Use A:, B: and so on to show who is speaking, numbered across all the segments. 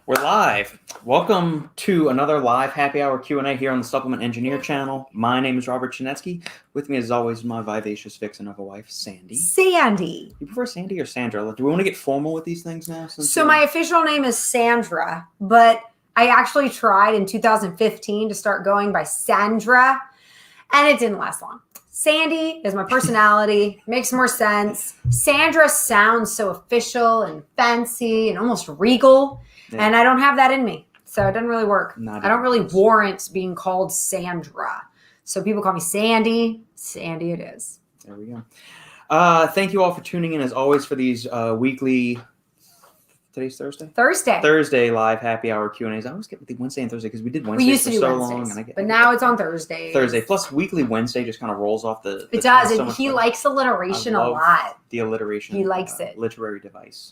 A: We're live. Welcome to another live happy hour Q&A here on the Supplement Engineer channel. My name is Robert Chinetsky. With me, as always, my vivacious vixen of a wife, Sandy.
B: Sandy.
A: You prefer Sandy or Sandra? Do we want to get formal with these things now?
B: My official name is Sandra, but I actually tried in 2015 to start going by Sandra, and it didn't last long. Sandy is my personality, makes more sense. Sandra sounds so official and fancy and almost regal. Yeah. And I don't have that in me, so it doesn't really work. I don't really warrant being called Sandra. So people call me Sandy. Sandy it is.
A: There we go. Thank you all for tuning in, as always, for these weekly... Today's Thursday? Thursday live happy hour Q&As. I always get the Wednesday and Thursday because we did Wednesday for so long.
B: But now it's on Thursday.
A: Plus weekly Wednesday just kind of rolls off the
B: It does, and he likes alliteration a lot.
A: The alliteration.
B: He likes it.
A: Literary device.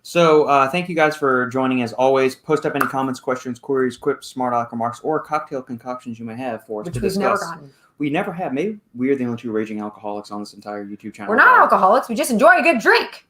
A: So thank you guys for joining as always. Post up any comments, questions, queries, quips, smart aleck remarks, or cocktail concoctions you may have for us to discuss.
B: Never gotten.
A: We never have. Maybe we're the only two raging alcoholics on this entire YouTube channel.
B: We're not alcoholics. We just enjoy a good drink.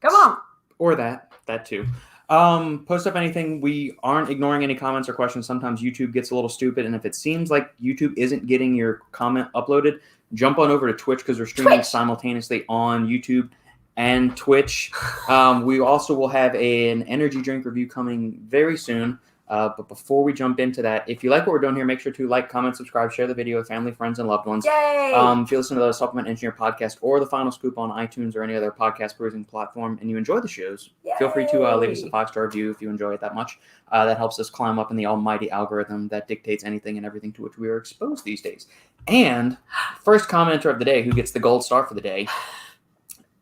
B: Come on.
A: Or that too. Post up anything. We aren't ignoring any comments or questions. Sometimes YouTube gets a little stupid, and if it seems like YouTube isn't getting your comment uploaded, jump on over to Twitch because we're streaming simultaneously on YouTube and Twitch. We also will have an energy drink review coming very soon. But before we jump into that, if you like what we're doing here, make sure to like, comment, subscribe, share the video with family, friends, and loved ones.
B: Yay!
A: If you listen to the Supplement Engineer podcast or the Final Scoop on iTunes or any other podcast perusing platform and you enjoy the shows, feel free to leave us a 5-star review if you enjoy it that much. That helps us climb up in the almighty algorithm that dictates anything and everything to which we are exposed these days. And first commenter of the day, who gets the gold star for the day,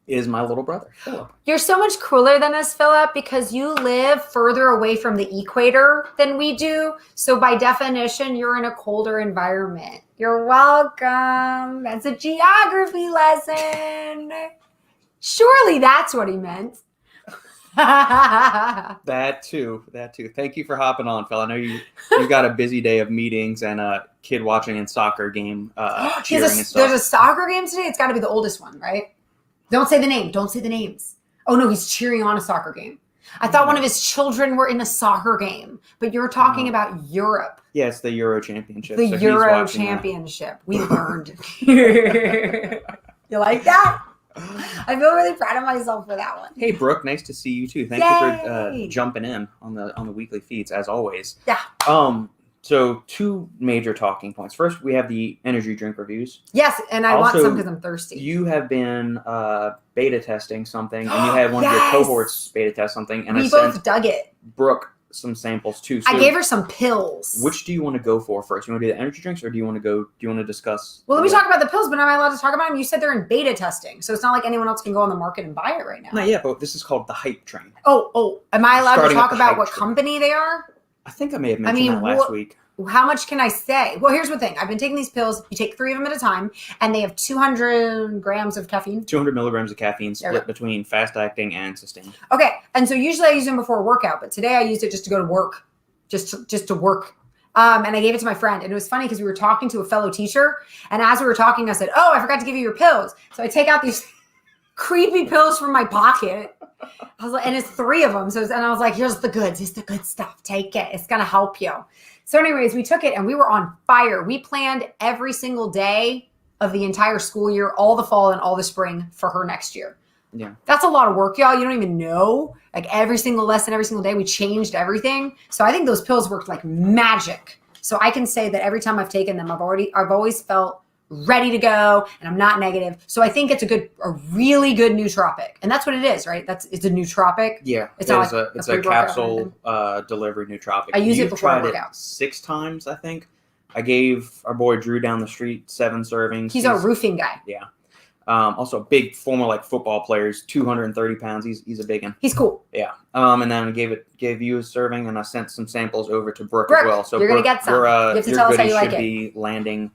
A: is my little brother, Philip.
B: You're so much cooler than us, Philip, because you live further away from the equator than we do. So by definition, you're in a colder environment. You're welcome. That's a geography lesson. Surely that's what he meant.
A: That too. Thank you for hopping on, Phil. I know you've got a busy day of meetings and a kid watching a soccer game, cheering and stuff.
B: There's a soccer game today? It's got to be the oldest one, right? Don't say the name. Don't say the names. Oh, no, he's cheering on a soccer game. I thought one of his children were in a soccer game, but you're talking about Europe.
A: Yeah, it's the Euro Championship.
B: The Euro Championship. We learned. You like that? I feel really proud of myself for that one.
A: Hey, Brooke, nice to see you too. Thank you for jumping in on the weekly feeds, as always.
B: Yeah.
A: So 2 major talking points. First, we have the energy drink reviews.
B: Yes, and I want some because I'm thirsty.
A: You have been beta testing something, and you had one of your cohorts beta test something. And
B: we both dug it.
A: Brooke some samples too.
B: So I gave her some pills.
A: Which do you want to go for first? You want to do the energy drinks, or do you want to discuss?
B: Well, let me talk about the pills, but am I allowed to talk about them? You said they're in beta testing, so it's not like anyone else can go on the market and buy it right now.
A: No, yeah, but this is called the hype train.
B: Oh, am I allowed to talk about what company they are?
A: I think I may have mentioned that last week.
B: How much can I say? Well, here's the thing. I've been taking these pills. You take 3 of them at a time, and they have 200 grams of caffeine.
A: 200 milligrams of caffeine split between fast-acting and sustained.
B: Okay, and so usually I use them before a workout, but today I used it just to go to work, just to work. And I gave it to my friend, and it was funny because we were talking to a fellow teacher, and as we were talking, I said, "Oh, I forgot to give you your pills." So I take out these creepy pills from my pocket. I was like, and it's 3 of them. And I was like, here's the goods. It's the good stuff. Take it. It's going to help you. So anyways, we took it and we were on fire. We planned every single day of the entire school year, all the fall and all the spring for her next year.
A: Yeah.
B: That's a lot of work, y'all. You don't even know. Like every single lesson, every single day, we changed everything. So I think those pills worked like magic. So I can say that every time I've taken them, I've always felt ready to go, and I'm not negative. So I think it's a really good nootropic, and that's what it is, right? It's a nootropic.
A: Yeah,
B: it's
A: a capsule delivery nootropic.
B: I use it before I work out.
A: 6 times, I think. I gave our boy Drew down the street 7 servings.
B: He's a roofing guy.
A: Yeah. Also a big former football player. He's 230 pounds. He's a big one.
B: He's cool.
A: Yeah. And then gave you a serving, and I sent some samples over to Brooke as well. So
B: you're gonna get some. You have to tell us how you like it.
A: Be landing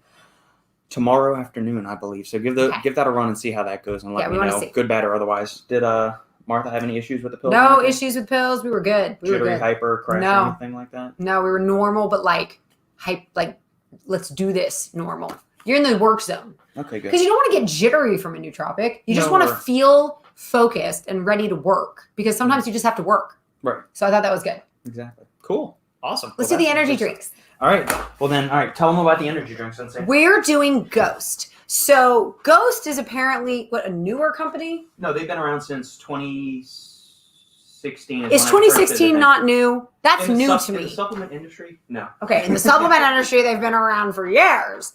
A: tomorrow afternoon, I believe. So give that a run and see how that goes, and let me know, good, bad, or otherwise. Did Martha have any issues with the pills?
B: No issues with pills. We were good.
A: Jittery, hyper, crash, or anything like that?
B: No, we were normal, but let's do this normal. You're in the work zone.
A: Okay, good.
B: Because you don't want to get jittery from a nootropic. You just want to feel focused and ready to work, because sometimes you just have to work.
A: Right.
B: So I thought that was good.
A: Exactly. Cool. Awesome.
B: Let's do the energy drinks.
A: All right. Well then, all right. Tell them about the energy drinks, Sensei.
B: We're doing Ghost. So Ghost is apparently a newer company?
A: No, they've been around since 2016.
B: Is 2016 not new? That's new to me.
A: In the supplement industry? No.
B: Okay, in the supplement industry, they've been around for years.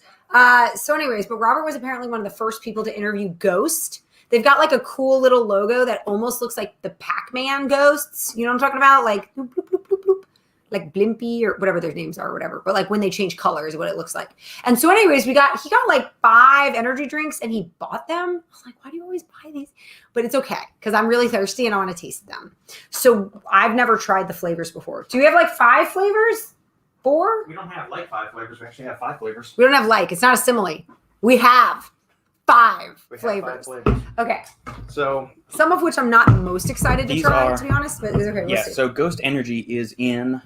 B: So anyways, but Robert was apparently one of the first people to interview Ghost. They've got like a cool little logo that almost looks like the Pac-Man ghosts. You know what I'm talking about? Like bloop, bloop, bloop, bloop, bloop. Like Blimpy or whatever their names are or whatever. But like when they change colors, what it looks like. And so anyways, he got like 5 energy drinks and he bought them. I was like, why do you always buy these? But it's okay because I'm really thirsty and I want to taste them. So I've never tried the flavors before. Do we have like 5 flavors? 4?
A: We don't have like 5 flavors. We actually have 5 flavors.
B: We don't have like. It's not a simile. We have 5 flavors.
A: 5 flavors.
B: Okay.
A: So
B: some of which I'm not most excited to try, to be honest. But it's okay.
A: Yeah. So Ghost Energy is in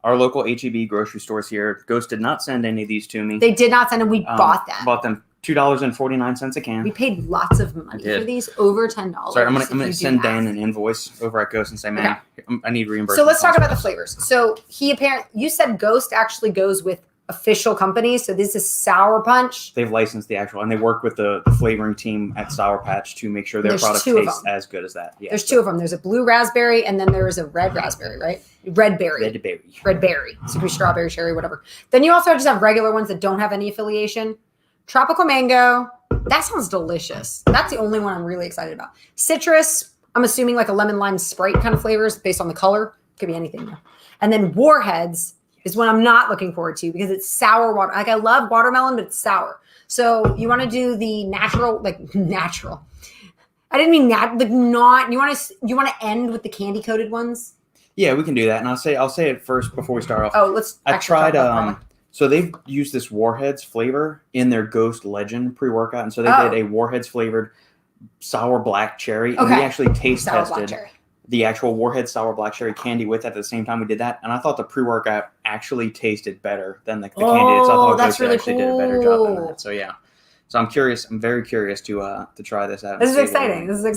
A: our local HEB grocery stores here. Ghost did not send any of these to me.
B: They did not send them. We bought them.
A: Bought them $2.49 a can.
B: We paid lots of money for these, over $10.
A: Sorry, I'm gonna send Dan an invoice over at Ghost and say, man, I need reimbursement.
B: So let's talk about the flavors. So you said Ghost actually goes with official companies. So this is Sour Punch.
A: They've licensed the actual, and they work with the flavoring team at Sour Patch to make sure their product tastes as good as that. Yeah,
B: there's 2 of them. There's a blue raspberry, and then there is a red raspberry, right? Red berry. So it could be strawberry, cherry, whatever. Then you also just have regular ones that don't have any affiliation. Tropical mango. That sounds delicious. That's the only one I'm really excited about. Citrus. I'm assuming like a lemon lime Sprite kind of flavors based on the color. Could be anything though. And then Warheads is one I'm not looking forward to because it's sour water. Like I love watermelon, but it's sour. So you want to do the natural. I didn't mean that. Like not. You want to end with the candy coated ones.
A: Yeah, we can do that. And I'll say it first before we start off.
B: Oh, let's.
A: I tried. So they've used this Warheads flavor in their Ghost Legend pre-workout, and so they did a Warheads flavored sour black cherry, and we actually taste tested the actual Warhead sour black cherry candy with it at the same time we did that, and I thought the pre-workout actually tasted better than the candy. So I thought Ghost
B: really
A: actually did a better job than that. So yeah, so I'm curious. I'm very curious to try this out.
B: This is exciting. Let's do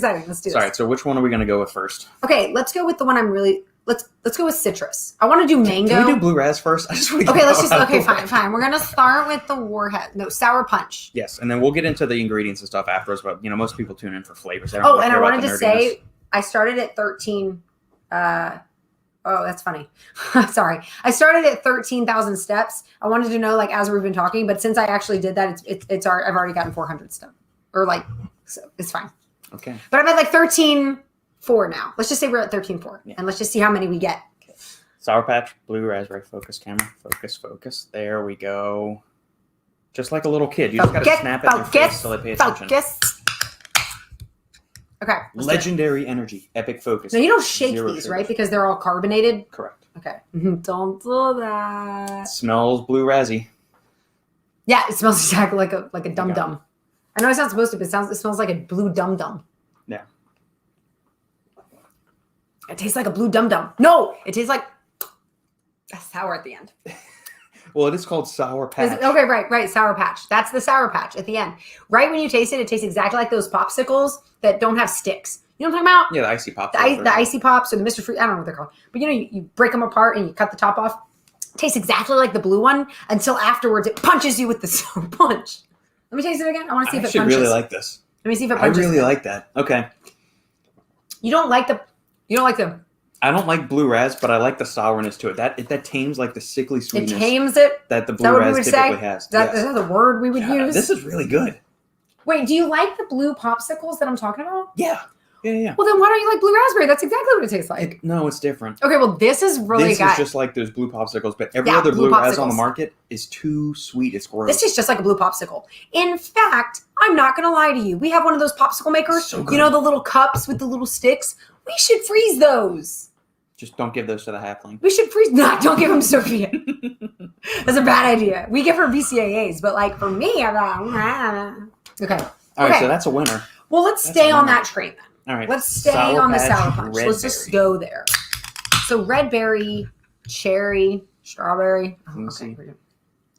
B: this.
A: All right. So which one are we going to go with first?
B: Okay, let's go with the one I'm really. Let's go with citrus. I want to do mango.
A: Can we do blue raz first? I just want to
B: fine. We're gonna start with the Warhead. No, Sour Punch.
A: Yes, and then we'll get into the ingredients and stuff afterwards. But most people tune in for flavors.
B: And I wanted to say I started at 13. That's funny. Sorry, I started at 13,000 steps. I wanted to know as we've been talking, but since I actually did that, I've already gotten 400 steps, so it's fine.
A: Okay.
B: But I'm at 13.4 now. Let's just say we're at 13.4, and let's just see how many we get.
A: Okay. Sour Patch, blue raspberry, focus camera, focus. There we go. Just like a little kid, you just got to snap at your face so they pay attention. Okay.
B: Legendary
A: energy, epic focus.
B: Now you don't shake these, right? Because they're all carbonated.
A: Correct.
B: Okay. Don't do that.
A: Smells blue razzy.
B: Yeah, it smells exactly like a dum dum. I know it's not supposed to, but it smells like a blue dum dum.
A: Yeah.
B: It tastes like a blue dum dum. No, it tastes like sour at the end.
A: Well, it is called Sour Patch.
B: Okay, right. Sour Patch. That's the Sour Patch at the end. Right when you taste it, it tastes exactly like those popsicles that don't have sticks. You know what I'm talking about?
A: Yeah, the icy pops.
B: The icy pops or the Mr. Fruit. I don't know what they're called. But you break them apart and you cut the top off. It tastes exactly like the blue one until afterwards it punches you with the Sour Punch. Let me taste it again. I want to see if it punches.
A: I really like this.
B: Let me see if it punches.
A: I really like that. Okay.
B: You don't like the.
A: I don't like blue raz, but I like the sourness to it. That tames the sickly sweetness.
B: It tames it.
A: That the blue raz typically has.
B: Is that the word we would use?
A: This is really good.
B: Wait, do you like the blue popsicles that I'm talking about?
A: Yeah.
B: Well, then why don't you like blue raspberry? That's exactly what it tastes like.
A: No, it's different.
B: Okay, well, this is really
A: This is just like those blue popsicles, but every other blue raz on the market is too sweet. It's gross.
B: This is just like a blue popsicle. In fact, I'm not going to lie to you. We have one of those popsicle makers.
A: So good.
B: You know, the little cups with the little sticks? We should freeze those.
A: Just don't give those to the halfling.
B: We should freeze. No, don't give them to Sophia. That's a bad idea. We give her BCAAs, but for me, I'm not. Okay.
A: All right, so that's a winner.
B: Well, let's stay on that train then.
A: All right.
B: Let's stay on the Sour Punch. Let's just go there. So red berry, cherry, strawberry. Oh, okay.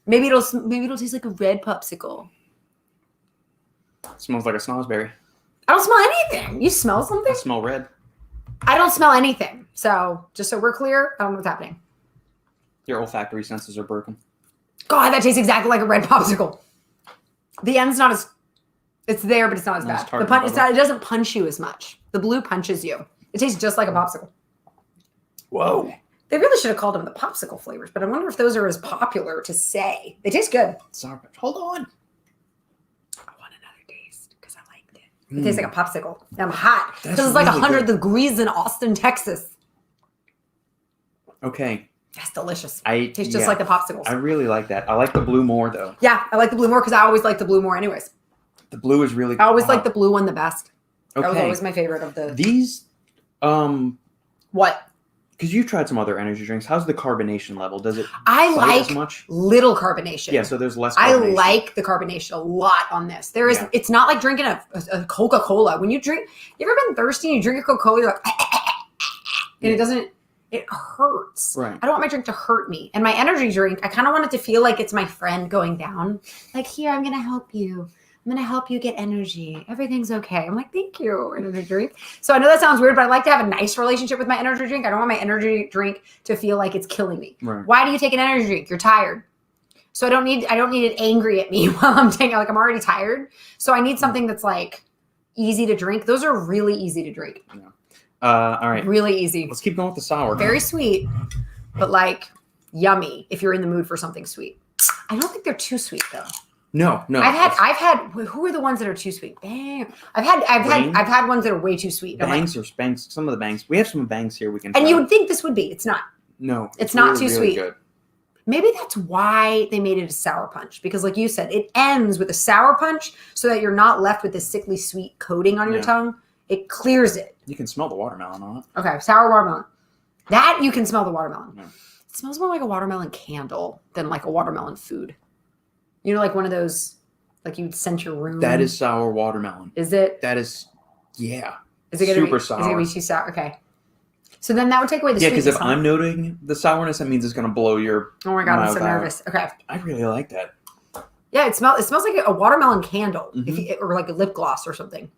B: Maybe it'll taste like a red popsicle.
A: It smells like a snozzberry.
B: I don't smell anything. You smell something?
A: I smell red.
B: I don't smell anything. So just so we're clear, I don't know what's happening.
A: Your olfactory senses are broken.
B: God, that tastes exactly like a red popsicle. The end's not as, it's there, but it's not as bad. The punch, it doesn't punch you as much. The blue punches you. It tastes just like a popsicle.
A: Whoa.
B: They really should have called them the popsicle flavors, but I wonder if those are as popular to say. They taste good.
A: Sorry. Hold on.
B: I want another taste because I liked it. It tastes like a popsicle. I'm hot because it's like
A: really
B: 100 degrees in Austin, Texas.
A: Okay.
B: That's delicious. It tastes just like the popsicles.
A: I really like that. I like the blue more, though.
B: Yeah, I like the blue more because I always like the blue more anyways.
A: The blue is really...
B: I always like the blue one the best.
A: Okay.
B: That was always my favorite of the...
A: These...
B: What?
A: Because you've tried some other energy drinks. How's the carbonation level? Does it
B: I like
A: as much?
B: Little carbonation.
A: Yeah, so there's less carbonation.
B: I like the carbonation a lot on this. There is, It's not like drinking a Coca-Cola. When you drink, you ever been thirsty and you drink a Coca-Cola, you're like, and it doesn't, it hurts.
A: Right.
B: I don't want my drink to hurt me. And my energy drink, I kind of want it to feel like it's my friend going down. Like, here, I'm going to help you. I'm going to help you get energy. Everything's okay. I'm like, thank you, energy drink. So I know that sounds weird, but I like to have a nice relationship with my energy drink. I don't want my energy drink to feel like it's killing me.
A: Right.
B: Why do you take an energy drink? You're tired. So I don't need it angry at me while I'm taking, like I'm already tired. So I need something that's like easy to drink. Those are really easy to drink.
A: Yeah. All right.
B: Really easy.
A: Let's keep going with the sour.
B: Very sweet, but like yummy if you're in the mood for something sweet. I don't think they're too sweet though.
A: No.
B: I've had. Who are the ones that are too sweet? Bang. I've had ones that are way too sweet.
A: Bangs or Bangs. Some of the Bangs. We have some Bangs here. We can.
B: And you would think this would be. It's not.
A: No.
B: It's not too
A: really
B: sweet.
A: Good.
B: Maybe that's why they made it a sour punch because, like you said, it ends with a sour punch so that you're not left with this sickly sweet coating on your tongue. It clears it.
A: You can smell the watermelon on it.
B: Okay, sour watermelon. That you can smell the watermelon.
A: Yeah.
B: It smells more like a watermelon candle than like a watermelon food. You know, like one of those, like you'd scent your room.
A: That is sour watermelon.
B: Is it?
A: That is, yeah.
B: Is it gonna
A: super
B: be,
A: sour?
B: Is it gonna be too sour? Okay. So then that would take away the sweetness.
A: Yeah, because if I'm noting the sourness, that means it's going to blow your.
B: Oh my god, I'm so
A: mouth out.
B: nervous. Okay.
A: I really like that.
B: Yeah, it smells like a watermelon candle, or like a lip gloss or something.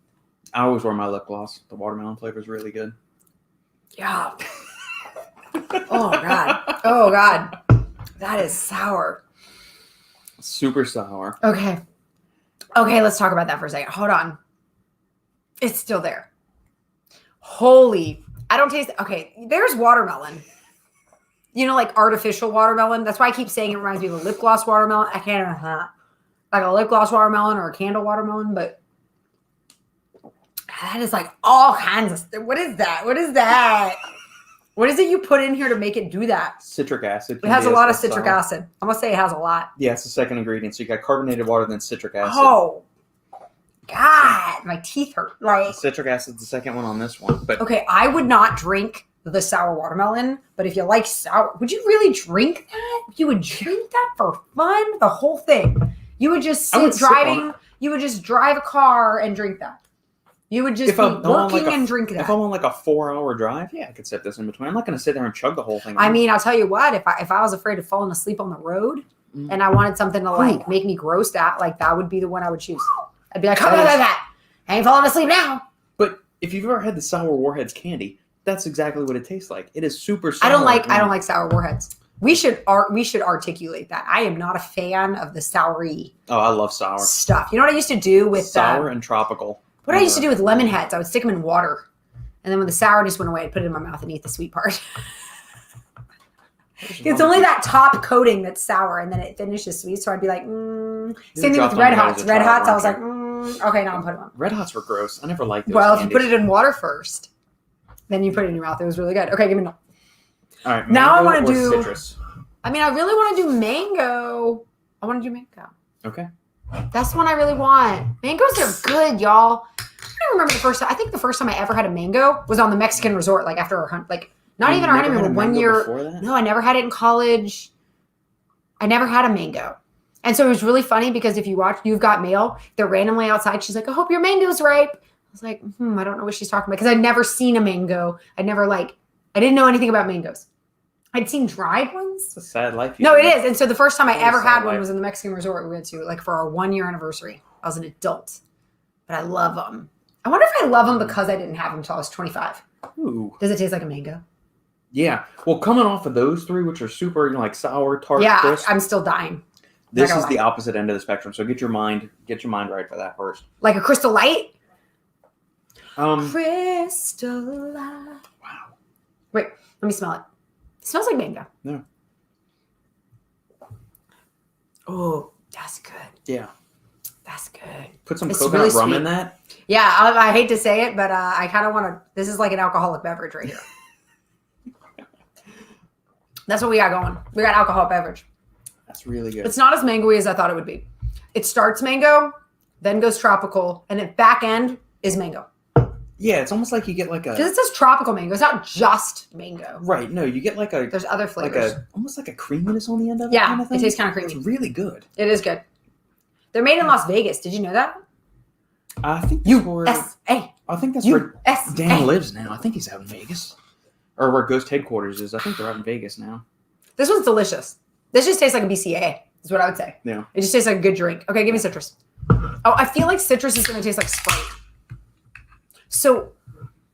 A: I always wear my lip gloss. The watermelon flavor is really good.
B: Yeah. Oh god. Oh god. That is sour.
A: Super sour.
B: Okay. Okay, let's talk about that for a second. Hold on. It's still there. Holy. I don't taste. Okay, there's watermelon. You know, like artificial watermelon. That's why I keep saying it reminds me of a lip gloss watermelon. I can't like a lip gloss watermelon or a candle watermelon, but that is like all kinds of stuff. What is that? What is that? What is it you put in here to make it do that?
A: Citric acid.
B: It has a lot of citric acid. I'm gonna say it has a lot.
A: Yeah, it's the second ingredient. So you got carbonated water, then citric acid.
B: Oh, God, my teeth hurt. Like
A: Citric acid's the second one on this one. But
B: okay, I would not drink the sour watermelon, but if you like sour, would you really drink that? You would drink that for fun? The whole thing. You would just sit driving. You would just drive a car and drink that. You would just be working and drink that.
A: If I'm on like a 4-hour drive, yeah, I could sip this in between. I'm not going to sit there and chug the whole thing.
B: I mean, I'll tell you what. If I was afraid of falling asleep on the road, and I wanted something to like make me grossed out, like that would be the one I would choose. I'd be like, I ain't falling asleep now.
A: But if you've ever had the sour Warheads candy, that's exactly what it tastes like. It is super sour.
B: I don't like sour Warheads. We should articulate that. I am not a fan of the soury.
A: Oh, I love sour
B: stuff. You know what I used to do with
A: sour and tropical.
B: What I used to do with lemon heads, I would stick them in water, and then when the sourness went away, I'd put it in my mouth and eat the sweet part. It's only that top coating that's sour, and then it finishes sweet. So I'd be like, Same thing with Red Hots. Red Hots, I was like, okay, now I'm putting them on.
A: Red Hots were gross. I never liked those.
B: Well,
A: candies.
B: if you put it in water first, then you put it in your mouth. It was really good. Okay, give me no.
A: All right.
B: Now I want to do
A: citrus.
B: I mean, I really want to do mango. I want to do mango.
A: Okay.
B: That's the one I really want. Mangoes are good, y'all. I don't remember the first time. I think the first time I ever had a mango was on the Mexican resort, like after our hunt. Like not even our honeymoon, but 1 year. No, I never had it in college. I never had a mango. And so it was really funny because if you watch You've Got Mail, they're randomly outside. She's like, I hope your mango's ripe. I was like, I don't know what she's talking about. Because I'd never seen a mango. I didn't know anything about mangoes. I'd seen dried ones.
A: It's a sad life.
B: No, it is. And so the first time I ever had one was in the Mexican resort we went to, like for our 1 year anniversary. I was an adult. But I love them. I wonder if I love them because I didn't have them until I was 25.
A: Ooh.
B: Does it taste like a mango?
A: Yeah. Well, coming off of those three, which are super, like sour, tart, crisp,
B: I'm still dying.
A: this is the opposite end of the spectrum. So get your mind right for that first.
B: Like a Crystal Light?
A: Crystal
B: Light. Wow. Wait, let me smell it. It smells like mango.
A: Yeah.
B: Oh, that's good.
A: Yeah.
B: That's good.
A: Put some coconut rum in that.
B: Yeah, I hate to say it, but I kind of want to. This is like an alcoholic beverage right here. That's what we got going. We got alcoholic beverage.
A: That's really good.
B: It's not as mango-y as I thought it would be. It starts mango, then goes tropical, and at back end is mango.
A: Yeah, it's almost like you get like a...
B: Because it says tropical mango. It's not just mango.
A: Right. No, you get like a...
B: There's other flavors.
A: Almost like a creaminess on the end of it.
B: Yeah,
A: kind of thing.
B: It tastes kind of creamy.
A: It's really good.
B: It is good. They're made in Las Vegas. Did you know that?
A: I think that's
B: USA.
A: I think that's where Dan lives now. I think he's out in Vegas. Or where Ghost headquarters is. I think they're out in Vegas now. This
B: one's delicious. This just tastes like a BCA, is what I would say.
A: Yeah.
B: It just tastes like a good drink. Okay, give me citrus. Oh, I feel like citrus is going to taste like Sprite. So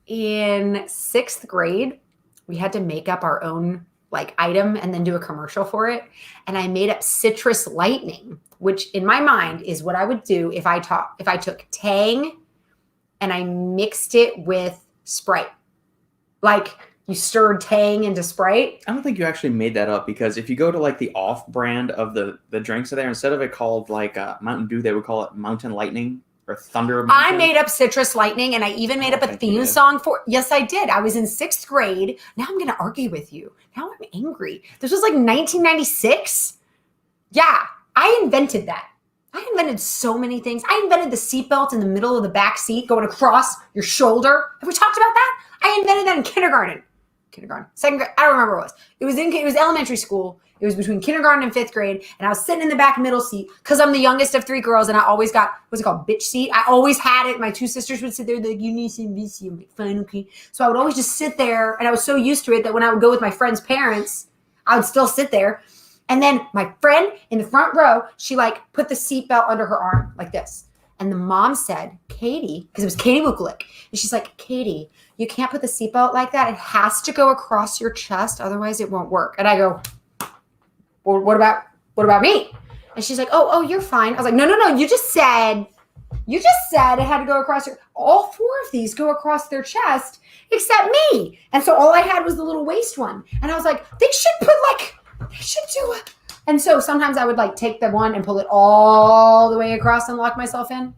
B: in 6th grade, we had to make up our own like item and then do a commercial for it. And I made up Citrus Lightning, which in my mind is what I would do if I took Tang and I mixed it with Sprite. Like you stirred Tang into Sprite.
A: I don't think you actually made that up, because if you go to like the off brand of the drinks there, instead of it called like Mountain Dew, they would call it Mountain Lightning or Thunder Mountain.
B: I made up Citrus Lightning, and I even made up a theme song for. Yes, I did. I was in 6th grade. Now I'm going to argue with you. Now I'm angry. This was like 1996. Yeah, I invented that. I invented so many things. I invented the seatbelt in the middle of the back seat going across your shoulder. Have we talked about that? I invented that in kindergarten. 2nd grade. I don't remember what it was. It was elementary school. It was between kindergarten and 5th grade. And I was sitting in the back middle seat because I'm the youngest of 3 girls. And I always got, what's it called? Bitch seat. I always had it. My 2 sisters would sit there like, you need some BC. I'm like, fine, okay. So I would always just sit there. And I was so used to it that when I would go with my friend's parents, I would still sit there. And then my friend in the front row, she like put the seatbelt under her arm like this. And the mom said, Katie, because it was Katie Wukulik. And she's like, Katie, you can't put the seatbelt like that. It has to go across your chest. Otherwise it won't work. And I go, well, what about me? And she's like, oh, you're fine. I was like, no. You just said it had to go across all 4 of these go across their chest except me. And so all I had was the little waist one. And I was like, they should do it. And so sometimes I would like take the one and pull it all the way across and lock myself in.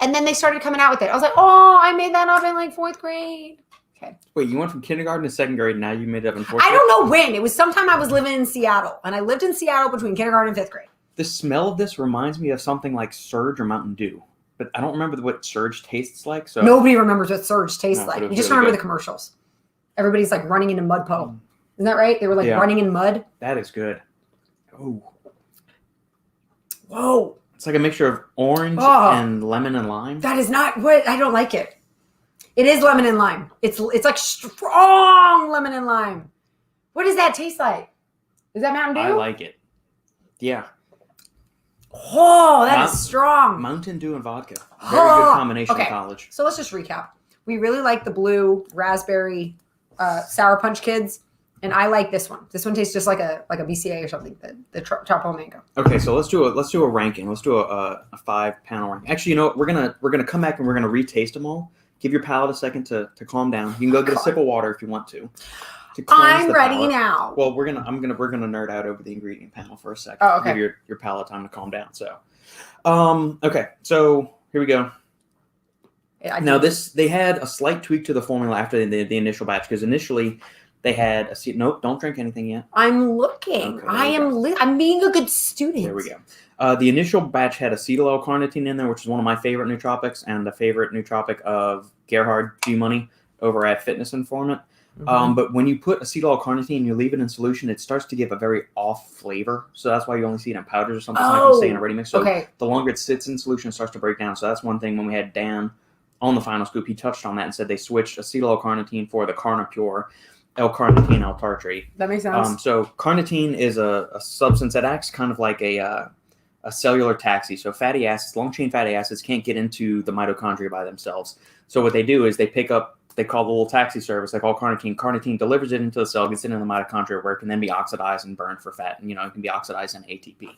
B: And then they started coming out with it. I was like, oh, I made that up in like 4th grade. Okay.
A: Wait, you went from kindergarten to 2nd grade, and now you made it up in 4th grade?
B: I don't know when. It was sometime I was living in Seattle. And I lived in Seattle between kindergarten and 5th grade.
A: The smell of this reminds me of something like Surge or Mountain Dew. But I don't remember what Surge tastes like. So
B: nobody remembers what Surge tastes like. You just
A: really
B: remember the commercials. Everybody's like running into mud puddle. Isn't that right? They were like running in mud.
A: That is good. Oh.
B: Whoa.
A: It's like a mixture of orange and lemon and lime.
B: That is not what I don't like it. It is lemon and lime. It's like strong lemon and lime. What does that taste like? Is that Mountain Dew?
A: I like it. Yeah.
B: Oh, that is strong.
A: Mountain Dew and vodka. Very good combination in college.
B: So let's just recap. We really like the blue raspberry Sour Punch Kids. And I like this one. This one tastes just like a BCA or something. The tropical mango. Okay,
A: so let's do a ranking. Let's do a 5-panel ranking. Actually, you know what? We're gonna come back and we're gonna retaste them all. Give your palate a second to calm down. You can go get a sip of water if you want to.
B: I'm ready now.
A: Well, we're gonna nerd out over the ingredient panel for a second.
B: Oh, okay.
A: Give your palate time to calm down. So, okay. So here we go. Now they had a slight tweak to the formula after the initial batch, because initially they had nope, don't drink anything yet.
B: I'm looking. Okay, I'm being a good student.
A: There we go. The initial batch had acetyl L-carnitine in there, which is one of my favorite nootropics and the favorite nootropic of Gerhard G Money over at Fitness Informant. Mm-hmm. But when you put acetyl L-carnitine and you leave it in solution, it starts to give a very off flavor. So that's why you only see it in powders or something. It's not going to stay in a ready mix. So the longer it sits in solution, it starts to break down. So that's one thing when we had Dan on the final scoop, he touched on that and said they switched acetyl L-carnitine for the Carnipure L-carnitine L-tartrate.
B: That makes sense.
A: So carnitine is a substance that acts kind of like a cellular taxi. So fatty acids, long-chain fatty acids can't get into the mitochondria by themselves. So what they do is they pick up they call the little taxi service. They call carnitine. Carnitine delivers it into the cell, gets it into the mitochondria, where it can then be oxidized and burned for fat. And, it can be oxidized in ATP.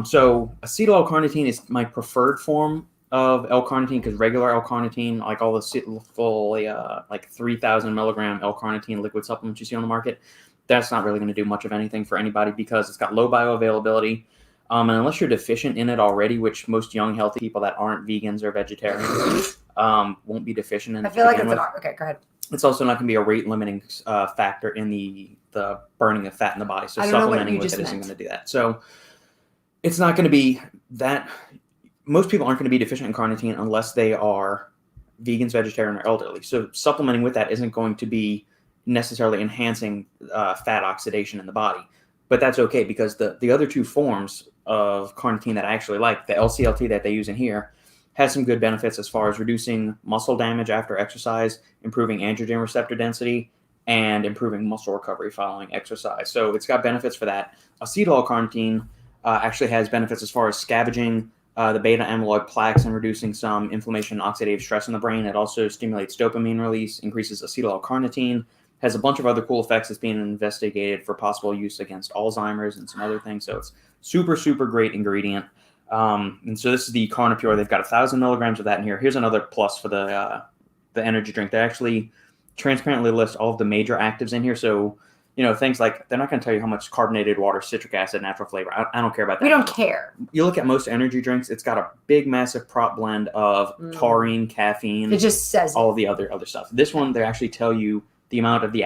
A: So acetyl L-carnitine is my preferred form of L-carnitine, because regular L-carnitine, like all the fully like 3,000 milligram L-carnitine liquid supplements you see on the market, that's not really going to do much of anything for anybody because it's got low bioavailability. And unless you're deficient in it already, which most young, healthy people that aren't vegans or vegetarians won't be deficient in it.
B: I feel like it's okay, go ahead.
A: It's also not going to be a rate-limiting factor in the burning of fat in the body. So supplementing with it isn't going to do that. So it's not going to be that. Most people aren't going to be deficient in carnitine unless they are vegans, vegetarian, or elderly. So supplementing with that isn't going to be necessarily enhancing fat oxidation in the body. But that's okay, because the other two forms of carnitine that I actually like, the LCLT that they use in here, has some good benefits as far as reducing muscle damage after exercise, improving androgen receptor density, and improving muscle recovery following exercise. So it's got benefits for that. Acetyl L-carnitine actually has benefits as far as scavenging the beta amyloid plaques and reducing some inflammation and oxidative stress in the brain. It also stimulates dopamine release, increases acetyl L-carnitine, has a bunch of other cool effects that's being investigated for possible use against Alzheimer's and some other things. So it's super, super great ingredient. And so this is the Carnipure. They've got 1,000 milligrams of that in here. Here's another plus for the energy drink. They actually transparently list all of the major actives in here. So, things like, they're not going to tell you how much carbonated water, citric acid, natural flavor. I don't care about that.
B: We don't care.
A: You look at most energy drinks, it's got a big, massive prop blend of taurine, caffeine.
B: It just says
A: all of the other stuff. This one, they actually tell you the amount of the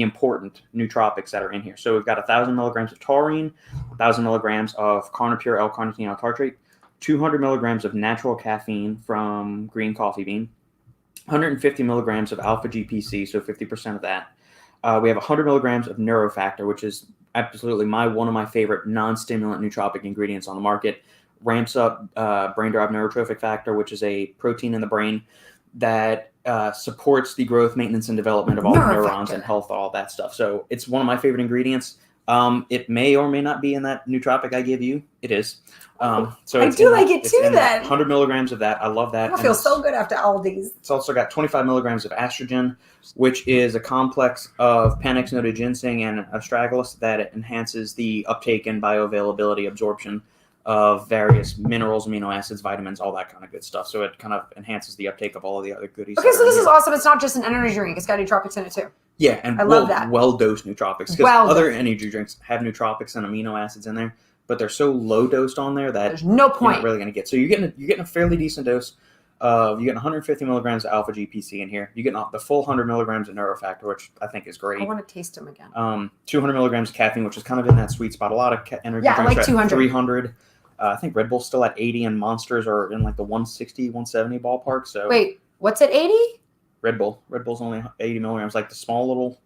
A: important nootropics that are in here. So we've got 1,000 milligrams of taurine, 1,000 milligrams of Carnipure L-carnitine L-tartrate, 200 milligrams of natural caffeine from green coffee bean, 150 milligrams of alpha GPC, so 50% of that. We have 100 milligrams of Neurofactor, which is absolutely one of my favorite non-stimulant nootropic ingredients on the market. Ramps up brain-derived neurotrophic factor, which is a protein in the brain that supports the growth, maintenance, and development of all the neurons and health, all that stuff. So it's one of my favorite ingredients. It may or may not be in that nootropic I give you. It is. So
B: I do like it too, then.
A: 100 milligrams of that. I love that.
B: I feel so good after all these.
A: It's also got 25 milligrams of estrogen, which is a complex of Panax noda ginseng and astragalus that enhances the uptake and bioavailability absorption of various minerals, amino acids, vitamins, all that kind of good stuff. So it kind of enhances the uptake of all of the other goodies.
B: Okay, so this is awesome. It's not just an energy drink. It's got nootropics in it too.
A: Yeah, and
B: I love that.
A: Well-dosed nootropics. Because other energy drinks have nootropics and amino acids in there, but they're so low-dosed on there that
B: there's no point.
A: You're not really going to get. So you're getting a fairly decent dose. You get 150 milligrams of alpha GPC in here. You get the full 100 milligrams of Neurofactor, which I think is great.
B: I want to taste them again.
A: 200 milligrams of caffeine, which is kind of in that sweet spot. A lot of energy drinks
B: I like 200.
A: 300. I think Red Bull's still at 80, and Monsters are in like the 160, 170 ballpark. So
B: wait, what's at 80?
A: Red Bull's only 80 milligrams, like the small little,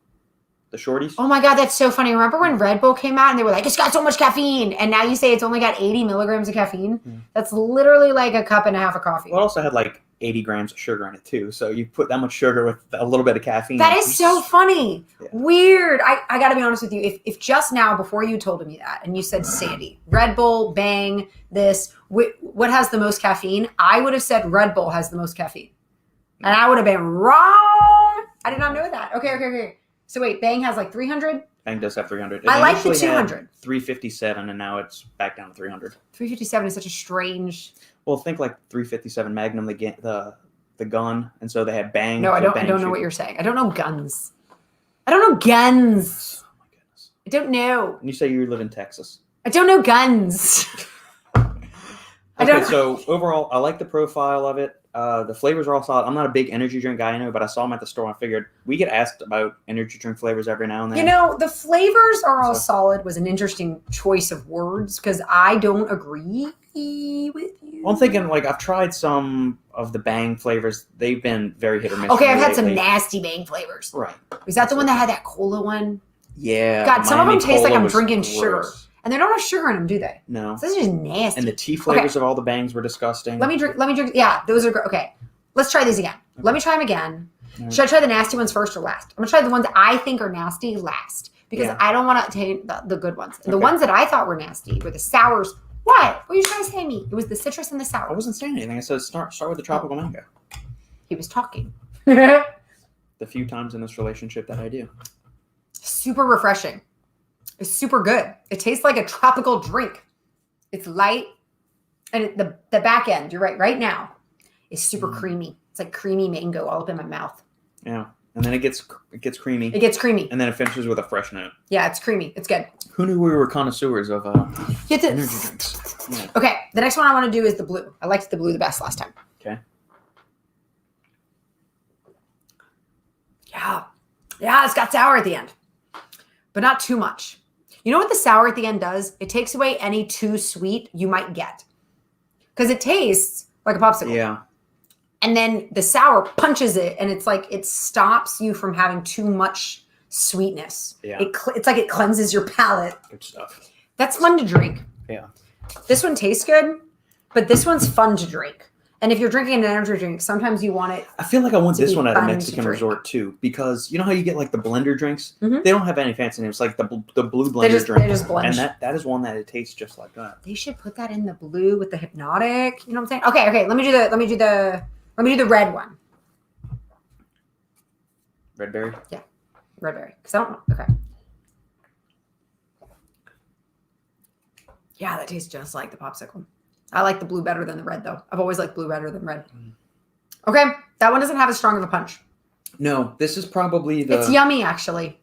A: the shorties.
B: Oh my God, that's so funny. Remember when Red Bull came out and they were like, it's got so much caffeine, and now you say it's only got 80 milligrams of caffeine? That's literally like a cup and a half of coffee.
A: Well, it also had like 80 grams of sugar in it too. So you put that much sugar with a little bit of caffeine.
B: That is so funny. Yeah. Weird. I got to be honest with you. If just now, before you told me that, and you said Sandy, Red Bull, Bang, this, what has the most caffeine? I would have said Red Bull has the most caffeine. And I would have been wrong. I did not know that. Okay. So wait, Bang has like 300?
A: Bang does have 300.
B: I like the 200.
A: 357, and now it's back down to 300.
B: 357 is such a strange...
A: Well, think like 357 Magnum, the gun, and so they had Bang.
B: No, I don't know what you're saying. I don't know guns. Oh my goodness. I don't know.
A: And you say you live in Texas.
B: I don't know guns.
A: So overall, I like the profile of it. The flavors are all solid. I'm not a big energy drink guy, but I saw them at the store and I figured we get asked about energy drink flavors every now and then.
B: The flavors are all solid was an interesting choice of words because I don't agree with you.
A: Well, I'm thinking I've tried some of the Bang flavors. They've been very hit or miss.
B: Okay, I've had some nasty Bang flavors.
A: Right.
B: Was that the one that had that cola one?
A: Yeah.
B: God, some of them taste like I'm drinking sugar. And they don't have sugar in them, do they?
A: No.
B: So this is just nasty.
A: And the tea flavors of all the Bangs were disgusting.
B: Let me drink. Yeah, those are great. Okay, let's try these again. Okay. Let me try them again. Right. Should I try the nasty ones first or last? I'm going to try the ones that I think are nasty last because I don't want to take the good ones. The ones that I thought were nasty were the sours. What were you trying to say to me? It was the citrus and the sour.
A: I wasn't saying anything. I said start with the tropical mango.
B: He was talking.
A: the few times in this relationship that I do.
B: Super refreshing. It's super good. It tastes like a tropical drink. It's light. And the back end, you're right now, is super creamy. It's like creamy mango all up in my mouth.
A: Yeah. And then it gets creamy.
B: It gets creamy.
A: And then it finishes with a fresh note.
B: Yeah, it's creamy. It's good.
A: Who knew we were connoisseurs of energy drinks? Yeah.
B: Okay, the next one I want to do is the blue. I liked the blue the best last time.
A: Okay.
B: Yeah, it's got sour at the end, but not too much. You know what the sour at the end does? It takes away any too sweet you might get. Because it tastes like a popsicle.
A: Yeah.
B: And then the sour punches it, and it's like it stops you from having too much sweetness.
A: Yeah.
B: It's like it cleanses your palate.
A: Good stuff.
B: That's fun to drink.
A: Yeah.
B: This one tastes good, but this one's fun to drink. And if you're drinking an energy drink, sometimes you want it.
A: I feel like I want this one at a
B: fun to
A: Mexican
B: drink.
A: resort too, because you know how you get like the blender drinks?
B: Mhm.
A: They don't have any fancy names, like the blue blender drink.
B: They just blend.
A: And that is one that it tastes just like that.
B: They should put that in the blue with the hypnotic. You know what I'm saying? Okay. Let me do the red one.
A: Red berry?
B: Yeah, red berry. Because I don't know. Okay. Yeah, that tastes just like the popsicle. I like the blue better than the red, though. I've always liked blue better than red. Okay, that one doesn't have as strong of a punch.
A: No, this is probably the...
B: It's yummy, actually.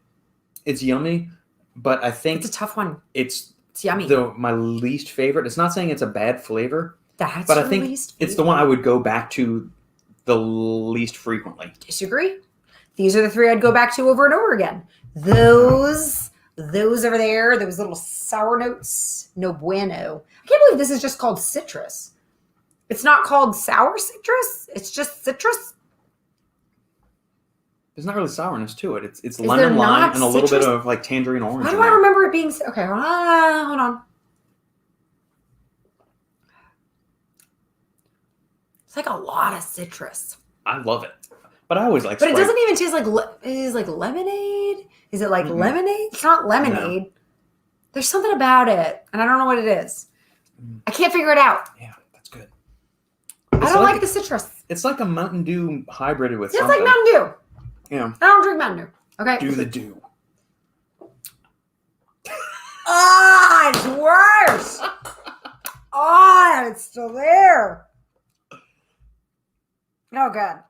A: It's yummy, but I think...
B: It's a tough one.
A: It's
B: yummy.
A: My least favorite. It's not saying it's a bad flavor,
B: That's
A: but I
B: your
A: think
B: least
A: it's the one I would go back to the least frequently.
B: Disagree. These are the three I'd go back to over and over again. Those over there, those little sour notes, no bueno. I can't believe this is just called citrus. It's not called sour citrus. It's just citrus.
A: There's not really sourness to it. It's
B: there
A: lemon, lime,
B: not
A: and a little
B: citrus?
A: bit of like tangerine orange.
B: Why
A: in
B: do I
A: there.
B: remember it being... Okay, hold on. It's like a lot of citrus.
A: I love it, but I always like.
B: But it
A: Sprite.
B: doesn't even taste like... It is like lemonade? Is it like lemonade? It's not lemonade.
A: No.
B: There's something about it, and I don't know what it is. I can't figure it out.
A: Yeah, that's good.
B: I don't like the citrus.
A: It's like a Mountain Dew hybrided with
B: It's
A: something.
B: like Mountain Dew.
A: Yeah.
B: I don't drink Mountain Dew. Okay.
A: Do the dew.
B: Ah, it's worse. Oh, it's still there. Oh, God.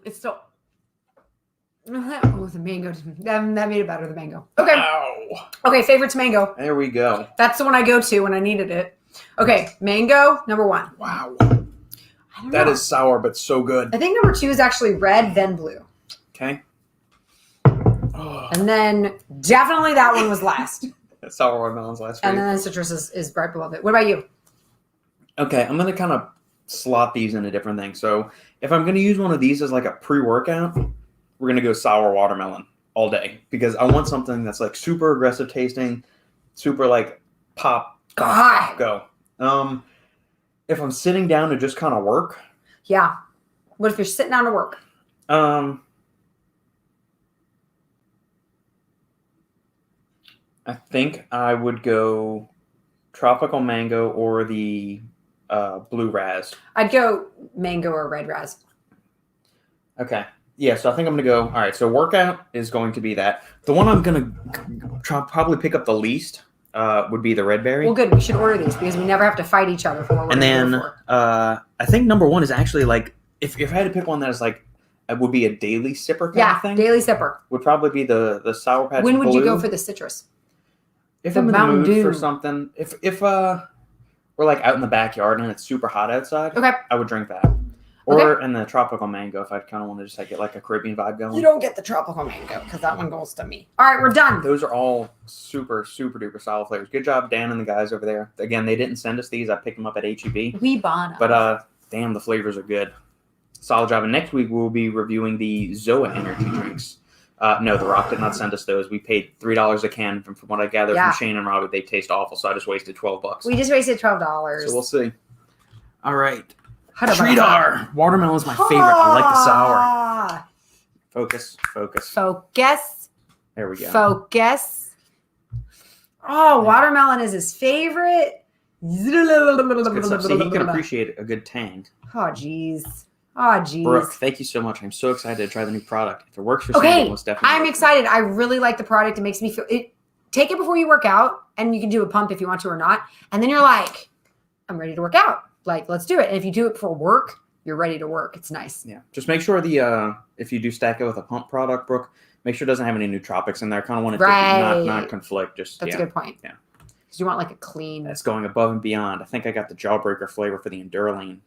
B: It's still... Oh, the mango. That made it better, the mango. Okay.
A: Ow.
B: Okay, favorite's mango.
A: There we go.
B: That's the one I go to when I needed it. Okay, mango, number one.
A: Wow.
B: I don't
A: That
B: know.
A: is sour, but so good.
B: I think number two is actually red, then blue.
A: Okay. Oh,
B: And then definitely that one was last.
A: sour watermelon's last
B: And
A: favorite.
B: then the citrus is right below it. What about you?
A: Okay, I'm gonna kind of slot these into different things. So if I'm gonna use one of these as like a pre-workout, we're gonna go sour watermelon all day because I want something that's like super aggressive tasting, super like pop,
B: God.
A: go. If I'm sitting down to just kind of work,
B: Yeah. What if you're sitting down to work?
A: I think I would go tropical mango or the blue raz.
B: I'd go mango or red raz.
A: Okay. Yeah, so I think I'm going to go. All right, so workout is going to be that. The one I'm going to probably pick up the least would be the red berry.
B: Well, good. We should order these because we never have to fight each other for what we're
A: And
B: gonna
A: then
B: go for.
A: I think number one is actually like, if I had to pick one that is like, it would be a daily sipper kind of thing.
B: Daily sipper.
A: Would probably be the Sour Patch
B: When would you
A: Blue.
B: go for the citrus?
A: If
B: the
A: I'm in the
B: Mountain
A: mood
B: Dew?
A: for something, if we're like out in the backyard and it's super hot outside,
B: Okay.
A: I would drink that. Or in the tropical mango if I kind of want to just like get like a Caribbean vibe going.
B: You don't get the tropical mango because that one goes to me. All right, we're done.
A: Those are all super, super duper solid flavors. Good job, Dan and the guys over there. Again, they didn't send us these. I picked them up at HEB.
B: We bought them.
A: But damn, the flavors are good. Solid job. And next week we'll be reviewing the Zoa energy drinks. No, The Rock did not send us those. We paid $3 a can. From what I gathered
B: Yeah.
A: from Shane and Robbie, they taste awful. So I just wasted $12.
B: We just wasted $12.
A: So we'll see. All right.
B: Hada, hada,
A: Treatar. Watermelon's my favorite. I like the sour.
B: Ah.
A: Focus.
B: Focus.
A: There we go.
B: Focus. Oh, watermelon is his favorite.
A: Good stuff. See, he can appreciate a good tang.
B: Oh, jeez. Oh, jeez.
A: Brooke, thank you so much. I'm so excited to try the new product. If it works for Sandy, most definitely.
B: I'm excited. I really like the product. It makes me feel it. Take it before you work out, and you can do a pump if you want to or not. And then you're like, I'm ready to work out. Like, let's do it. And if you do it for work, you're ready to work. It's nice.
A: Yeah. Just make sure if you do stack it with a pump product, Brooke, make sure it doesn't have any nootropics in there. Kind of want it to not conflict. That's
B: a good point.
A: Yeah.
B: Because you want like a clean.
A: That's going above and beyond. I think I got the Jawbreaker flavor for the Endurline.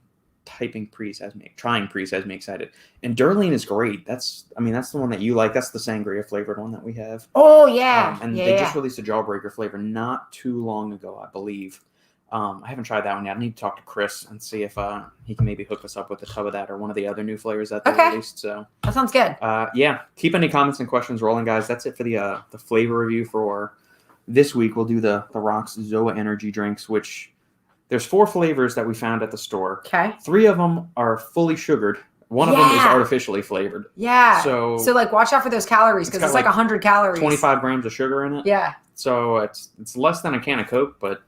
A: Trying Priest has me excited. Endurline is great. That's the one that you like. That's the sangria flavored one that we have.
B: Oh yeah.
A: They just released a Jawbreaker flavor not too long ago, I believe. I haven't tried that one yet. I need to talk to Chris and see if he can maybe hook us up with a tub of that or one of the other new flavors that they released. So
B: that sounds good.
A: Yeah. Keep any comments and questions rolling, guys. That's it for the flavor review for this week. We'll do the Rocks Zoa energy drinks, which there's 4 flavors that we found at the store.
B: Okay.
A: 3 of them are fully sugared. One of them is artificially flavored.
B: Yeah.
A: So
B: like watch out for those calories because it's like 100 calories.
A: 25 grams of sugar in it.
B: Yeah.
A: So it's less than a can of Coke, but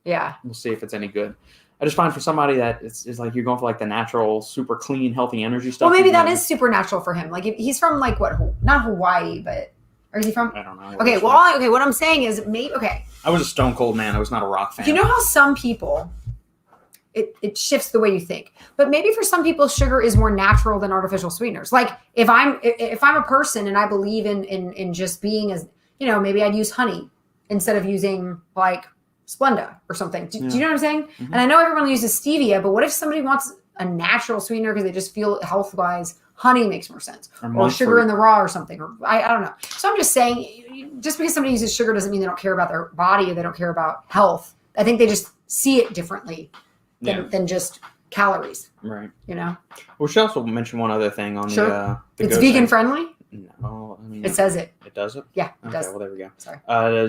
B: yeah, we'll
A: see if it's any good. I just find for somebody that is like you're going for like the natural, super clean, healthy energy stuff.
B: Well, maybe that is super natural for him. Like he's from like what? Not Hawaii, but or is he from?
A: I don't know.
B: Okay. Well, what I'm saying is maybe okay.
A: I was a Stone Cold man. I was not a rock fan.
B: You know how some people, it shifts the way you think. But maybe for some people, sugar is more natural than artificial sweeteners. Like if I'm a person and I believe in just being as maybe I'd use honey instead of using like Splenda or something. Do you know what I'm saying? Mm-hmm. And I know everyone uses stevia, but what if somebody wants a natural sweetener because they just feel health-wise honey makes more sense, or sugar in the raw or something, or I don't know. So I'm just saying, just because somebody uses sugar doesn't mean they don't care about their body or they don't care about health. I think they just see it differently than just calories.
A: Right.
B: We
A: should also mention one other thing on the
B: it's vegan friendly.
A: No,
B: it says it.
A: It does it?
B: Yeah, it does.
A: Well, there we go.
B: Sorry.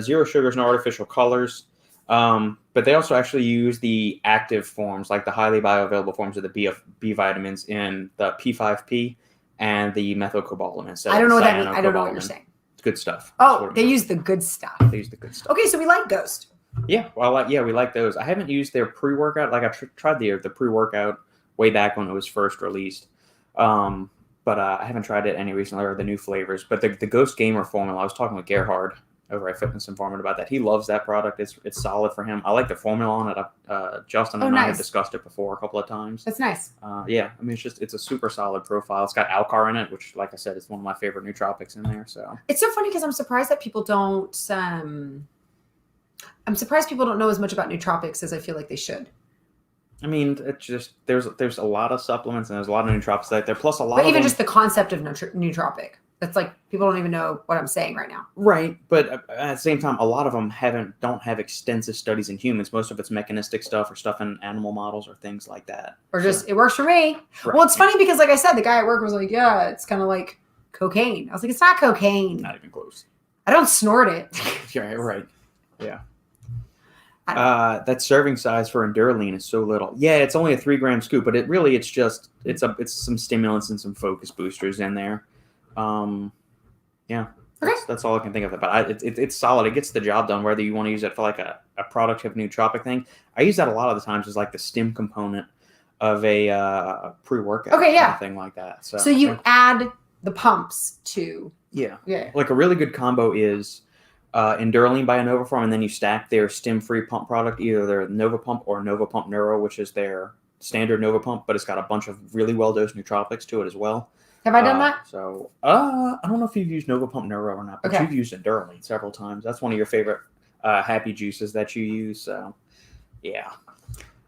A: 0 sugars, no artificial colors. But they also actually use the active forms, like the highly bioavailable forms of the B vitamins in the P5P and the methylcobalamin.
B: I don't know what that means. I don't know what you're saying.
A: It's good stuff.
B: Oh, they use the good stuff.
A: They use the good stuff.
B: Okay, so we like Ghost.
A: Yeah, we like those. I haven't used their pre-workout. Like I tried the pre-workout way back when it was first released. But I haven't tried it any recently, or the new flavors. But the Ghost Gamer formula, I was talking with Gerhard over at Fitness Informant about that. He loves that product. It's solid for him. I like the formula on it. Justin and I have discussed it before a couple of times.
B: That's nice.
A: It's a super solid profile. It's got Alcar in it, which, like I said, is one of my favorite nootropics in there. So
B: it's so funny because I'm surprised that people don't. I'm surprised people don't know as much about nootropics as I feel like they should.
A: I mean, it's just there's a lot of supplements and there's a lot of nootropics out there. Plus a lot. But
B: even just the concept of nootropic. That's like people don't even know what I'm saying right now.
A: Right, but at the same time, a lot of them don't have extensive studies in humans. Most of it's mechanistic stuff or stuff in animal models or things like that.
B: Or just it works for me. Right. Well, it's funny because, like I said, the guy at work was like, "Yeah, it's kind of like cocaine." I was like, "It's not cocaine.
A: Not even close.
B: I don't snort it."
A: Yeah, right. Yeah. That serving size for Endurline is so little. Yeah, it's only a 3-gram scoop, but it's some stimulants and some focus boosters in there. That's all I can think of. But it's solid. It gets the job done. Whether you want to use it for like a productive nootropic thing, I use that a lot of the times as like the stim component of a pre-workout.
B: Okay, yeah,
A: thing like that.
B: So you add the pumps to
A: like a really good combo is. Endurline by Novaform, and then you stack their stim-free pump product, either their Nova Pump or Nova Pump Neuro, which is their standard Nova Pump, but it's got a bunch of really well-dosed nootropics to it as well.
B: Have I done that?
A: So, I don't know if you've used Nova Pump Neuro or not, but you've used Endurline several times. That's one of your favorite happy juices that you use. So, yeah.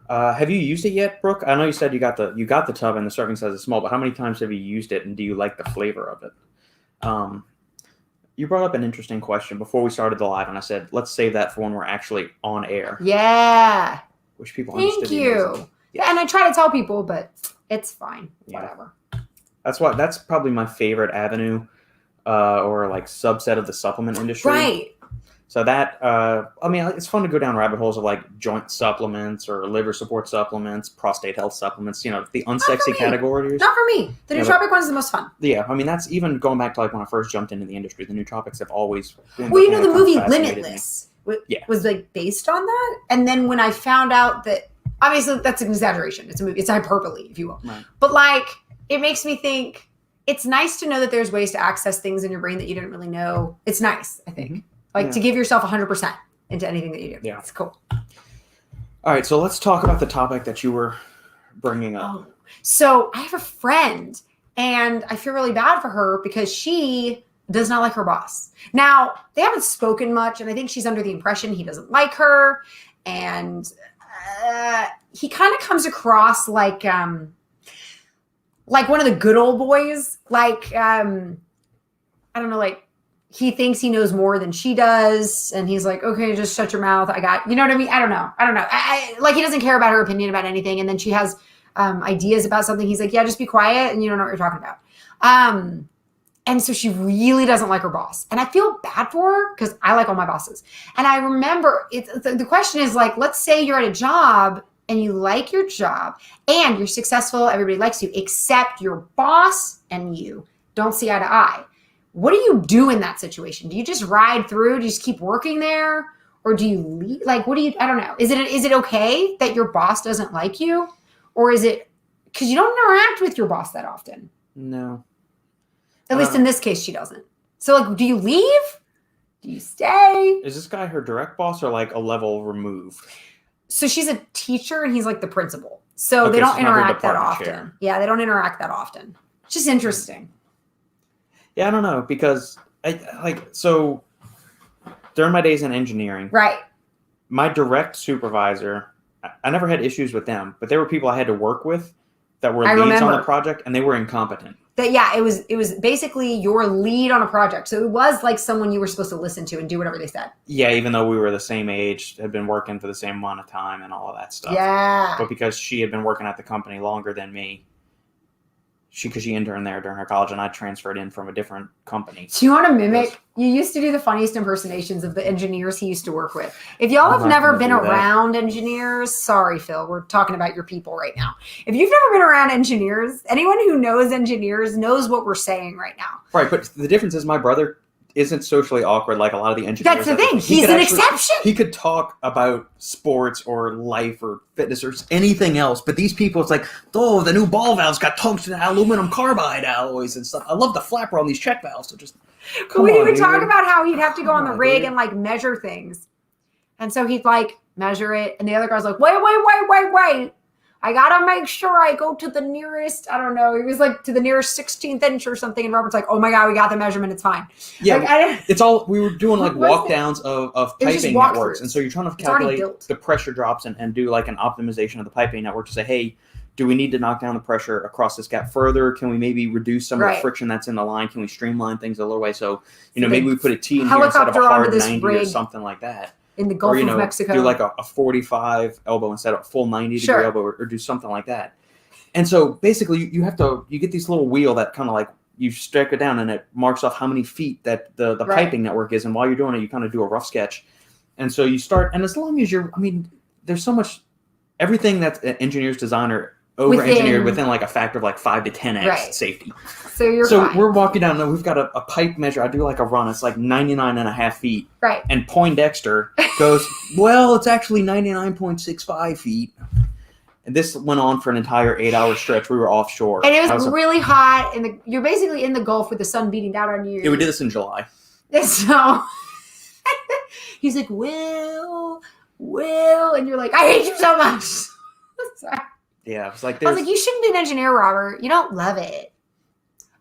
A: Have you used it yet, Brooke? I know you said you got the tub and the serving size is small, but how many times have you used it, and do you like the flavor of it? You brought up an interesting question before we started the live, and I said, let's save that for when we're actually on air.
B: Yeah.
A: Which people
B: understood. Thank you. Yeah, and I try to tell people, but it's fine. Yeah. Whatever. That's
A: probably my favorite avenue or like subset of the supplement industry.
B: Right.
A: So that, it's fun to go down rabbit holes of like joint supplements or liver support supplements, prostate health supplements, the unsexy categories.
B: Not for me. The nootropic one is the most fun.
A: Yeah. That's even going back to like when I first jumped into the industry. The nootropics have always been
B: the movie Limitless. was like based on that. And then when I found out that, obviously that's an exaggeration. It's a movie. It's hyperbole, if you will.
A: Right.
B: But like, it makes me think it's nice to know that there's ways to access things in your brain that you didn't really know. It's nice, I think. Like to give yourself 100% into anything that you do.
A: Yeah.
B: It's cool.
A: All right. So let's talk about the topic that you were bringing up.
B: Oh. So I have a friend and I feel really bad for her because she does not like her boss. Now, they haven't spoken much, and I think she's under the impression he doesn't like her. And he kind of comes across like one of the good old boys. Like, I don't know, like he thinks he knows more than she does. And he's like, okay, just shut your mouth. You know what I mean? I don't know. Like he doesn't care about her opinion about anything. And then she has ideas about something. He's like, yeah, just be quiet. And you don't know what you're talking about. And so she really doesn't like her boss. And I feel bad for her because I like all my bosses. And I remember the question is like, let's say you're at a job and you like your job and you're successful. Everybody likes you except your boss and you don't see eye to eye. What do you do in that situation? Do you just ride through? Do you just keep working there? Or do you leave? Like, what do you, I don't know. Is it okay that your boss doesn't like you? Or is it, because you don't interact with your boss that often?
A: No.
B: At least in this case, she doesn't. So, like, do you leave? Do you stay?
A: Is this guy her direct boss or like a level removed?
B: So she's a teacher and he's like the principal. So
A: Okay,
B: they don't
A: so not her
B: interact that
A: department
B: often.
A: chair.
B: Yeah, they don't interact that often. It's just interesting.
A: Yeah, I don't know because so during my days in engineering,
B: Right.
A: my direct supervisor, I never had issues with them, but there were people I had to work with that were leads on the project and they were incompetent.
B: It was basically your lead on a project. So it was like someone you were supposed to listen to and do whatever they said.
A: Yeah, even though we were the same age, had been working for the same amount of time and all of that stuff.
B: Yeah.
A: But because she had been working at the company longer than me, because she interned there during her college and I transferred in from a different company.
B: Do you want to mimic? You used to do the funniest impersonations of the engineers he used to work with. If y'all have never been around engineers, sorry, Phil, we're talking about your people right now. If you've never been around engineers, anyone who knows engineers knows what we're saying right now.
A: Right, but the difference is my brother isn't socially awkward like a lot of the engineers.
B: That's the thing. He's an exception.
A: He could talk about sports or life or fitness or anything else, but these people, it's like, oh, the new ball valves got tungsten aluminum carbide alloys and stuff. I love the flapper on these check valves. So just
B: he would talk about how he'd have to go on the rig and like measure things, and so he'd like measure it, and the other guy's like, wait. I gotta make sure I go to the nearest, I don't know, he was like to the nearest 16th inch or something. And Robert's like, oh my God, we got the measurement. It's fine.
A: Yeah,
B: like,
A: it's all, we were doing like walk downs of piping networks. And so you're trying to calculate the pressure drops and do like an optimization of the piping network to say, hey, do we need to knock down the pressure across this gap further? Can we maybe reduce some of the friction that's in the line? Can we streamline things a little way? So, maybe we put a T in here instead of a hard 90 or something like that.
B: In the Gulf of Mexico.
A: Do like a 45 elbow instead of a full 90-degree elbow or do something like that. And so basically you get this little wheel that kind of like you strike it down and it marks off how many feet that the piping network is. And while you're doing it, you kind of do a rough sketch. And so you start, and as long as there's so much, everything that an engineer's designer over-engineered within like a factor of like 5 to 10x safety. So we're walking down and we've got a pipe measure. I do like a run. It's like 99.5 feet.
B: Right.
A: And Poindexter goes, well, it's actually 99.65 feet. And this went on for an entire 8-hour stretch. We were offshore.
B: And it was really hot. You're basically in the Gulf with the sun beating down on you.
A: Yeah, we did this in July.
B: And so he's like, Will. And you're like, I hate you so much. Sorry.
A: Yeah, it was like
B: I was like, you shouldn't be an engineer, Robert. You don't love it.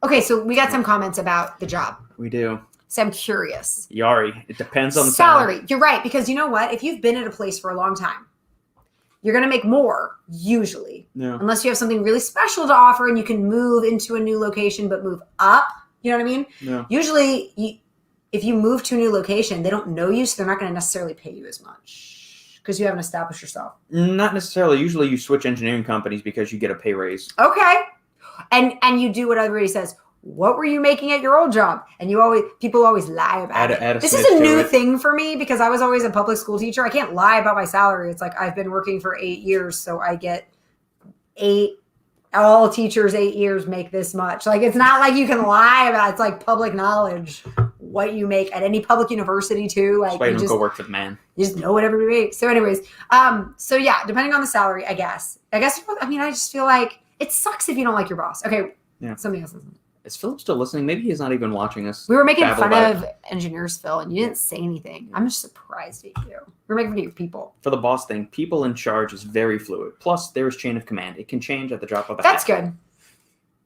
B: Okay, so we got some comments about the job.
A: We do.
B: So I'm curious.
A: Yari, it depends on the
B: salary. You're right, because you know what? If you've been at a place for a long time, you're going to make more, usually.
A: Yeah.
B: Unless you have something really special to offer and you can move into a new location but move up. You know what I mean?
A: Yeah.
B: Usually, if you move to a new location, they don't know you, so they're not going to necessarily pay you as much. Because you haven't established yourself.
A: Not necessarily. Usually you switch engineering companies because you get a pay raise.
B: Okay. And you do what everybody says. What were you making at your old job? And people always lie about it. This is a new thing for me because I was always a public school teacher. I can't lie about my salary. It's like I've been working for 8 years, so I get 8. All teachers 8 years make this much. Like it's not like you can lie about it. It's like public knowledge. what you make at any public university too. Like,
A: That's why you don't go work for the man.
B: You just know what everybody makes. So anyways, so yeah, depending on the salary, I guess, I just feel like it sucks if you don't like your boss. Okay.
A: Yeah.
B: Something else.
A: Is Philip still listening? Maybe he's not even watching us.
B: We were making fun of engineers, Phil, and you didn't say anything. I'm just surprised at you. We're making fun of your people.
A: For the boss thing, people in charge is very fluid. Plus, there is chain of command. It can change at the drop of a hat.
B: That's good.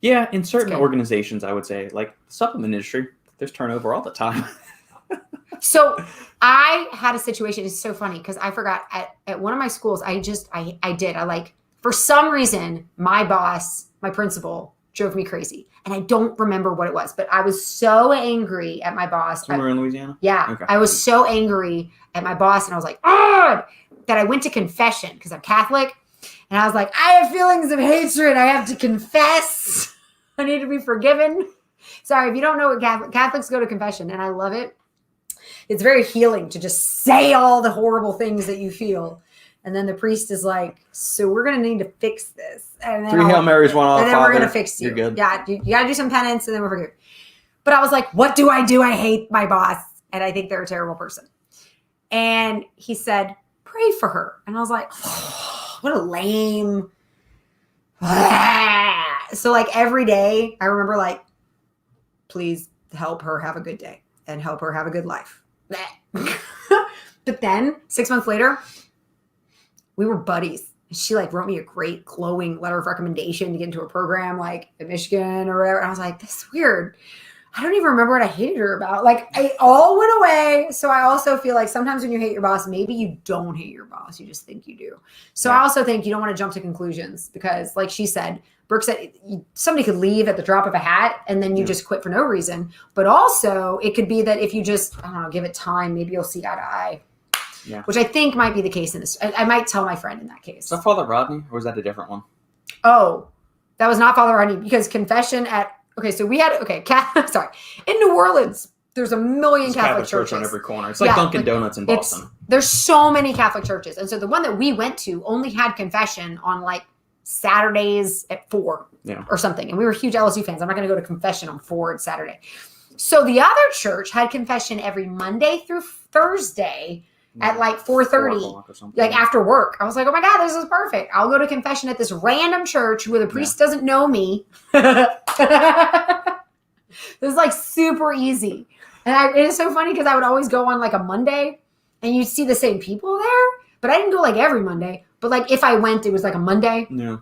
A: Yeah, in certain organizations, I would say, like the supplement industry, there's turnover all the time.
B: So I had a situation. It's so funny because I forgot at one of my schools, for some reason, my boss, my principal, drove me crazy. And I don't remember what it was, but I was so angry at my boss.
A: Somewhere in Louisiana?
B: Yeah. Okay. I was so angry at my boss, and I was like, that I went to confession because I'm Catholic. And I was like, I have feelings of hatred. I have to confess. I need to be forgiven. Sorry, if you don't know what Catholics go to confession, and I love it. It's very healing to just say all the horrible things that you feel. And then the priest is like, so we're going to need to fix this. And then
A: 3 Hail Marys, 1 Our Father.
B: And then we're going to fix you.
A: You're good.
B: Yeah, you got to do some penance, and then we're forgiven. But I was like, what do? I hate my boss. And I think they're a terrible person. And he said, pray for her. And I was like, oh, what a lame. So like every day, I remember like, please help her have a good day and help her have a good life. But then 6 months later, we were buddies. She like wrote me a great glowing letter of recommendation to get into a program like at Michigan or whatever. And I was like, this is weird. I don't even remember what I hated her about. Like it all went away. So I also feel like sometimes when you hate your boss, maybe you don't hate your boss. You just think you do. So I also think you don't want to jump to conclusions because like she said, Brooke said, somebody could leave at the drop of a hat and then you just quit for no reason. But also it could be that if you just, I don't know, give it time, maybe you'll see eye to eye. Yeah. Which I think might be the case in this. I might tell my friend in that case.
A: Is that Father Rodney or was that a different one?
B: Oh, that was not Father Rodney because confession at, so we had, sorry. In New Orleans, there's a million Catholic churches.
A: Church on every corner. It's like Dunkin' Donuts in Boston.
B: There's so many Catholic churches. And so the one that we went to only had confession on like Saturdays at 4 or something. And we were huge LSU fans. I'm not going to go to confession on 4 on Saturday. So the other church had confession every Monday through Thursday at like 4:30, like after work. I was like, oh my God, this is perfect. I'll go to confession at this random church where the priest doesn't know me. It was like super easy. And it is so funny because I would always go on like a Monday and you'd see the same people there, but I didn't go like every Monday. But like if I went, it was like a Monday. Yeah.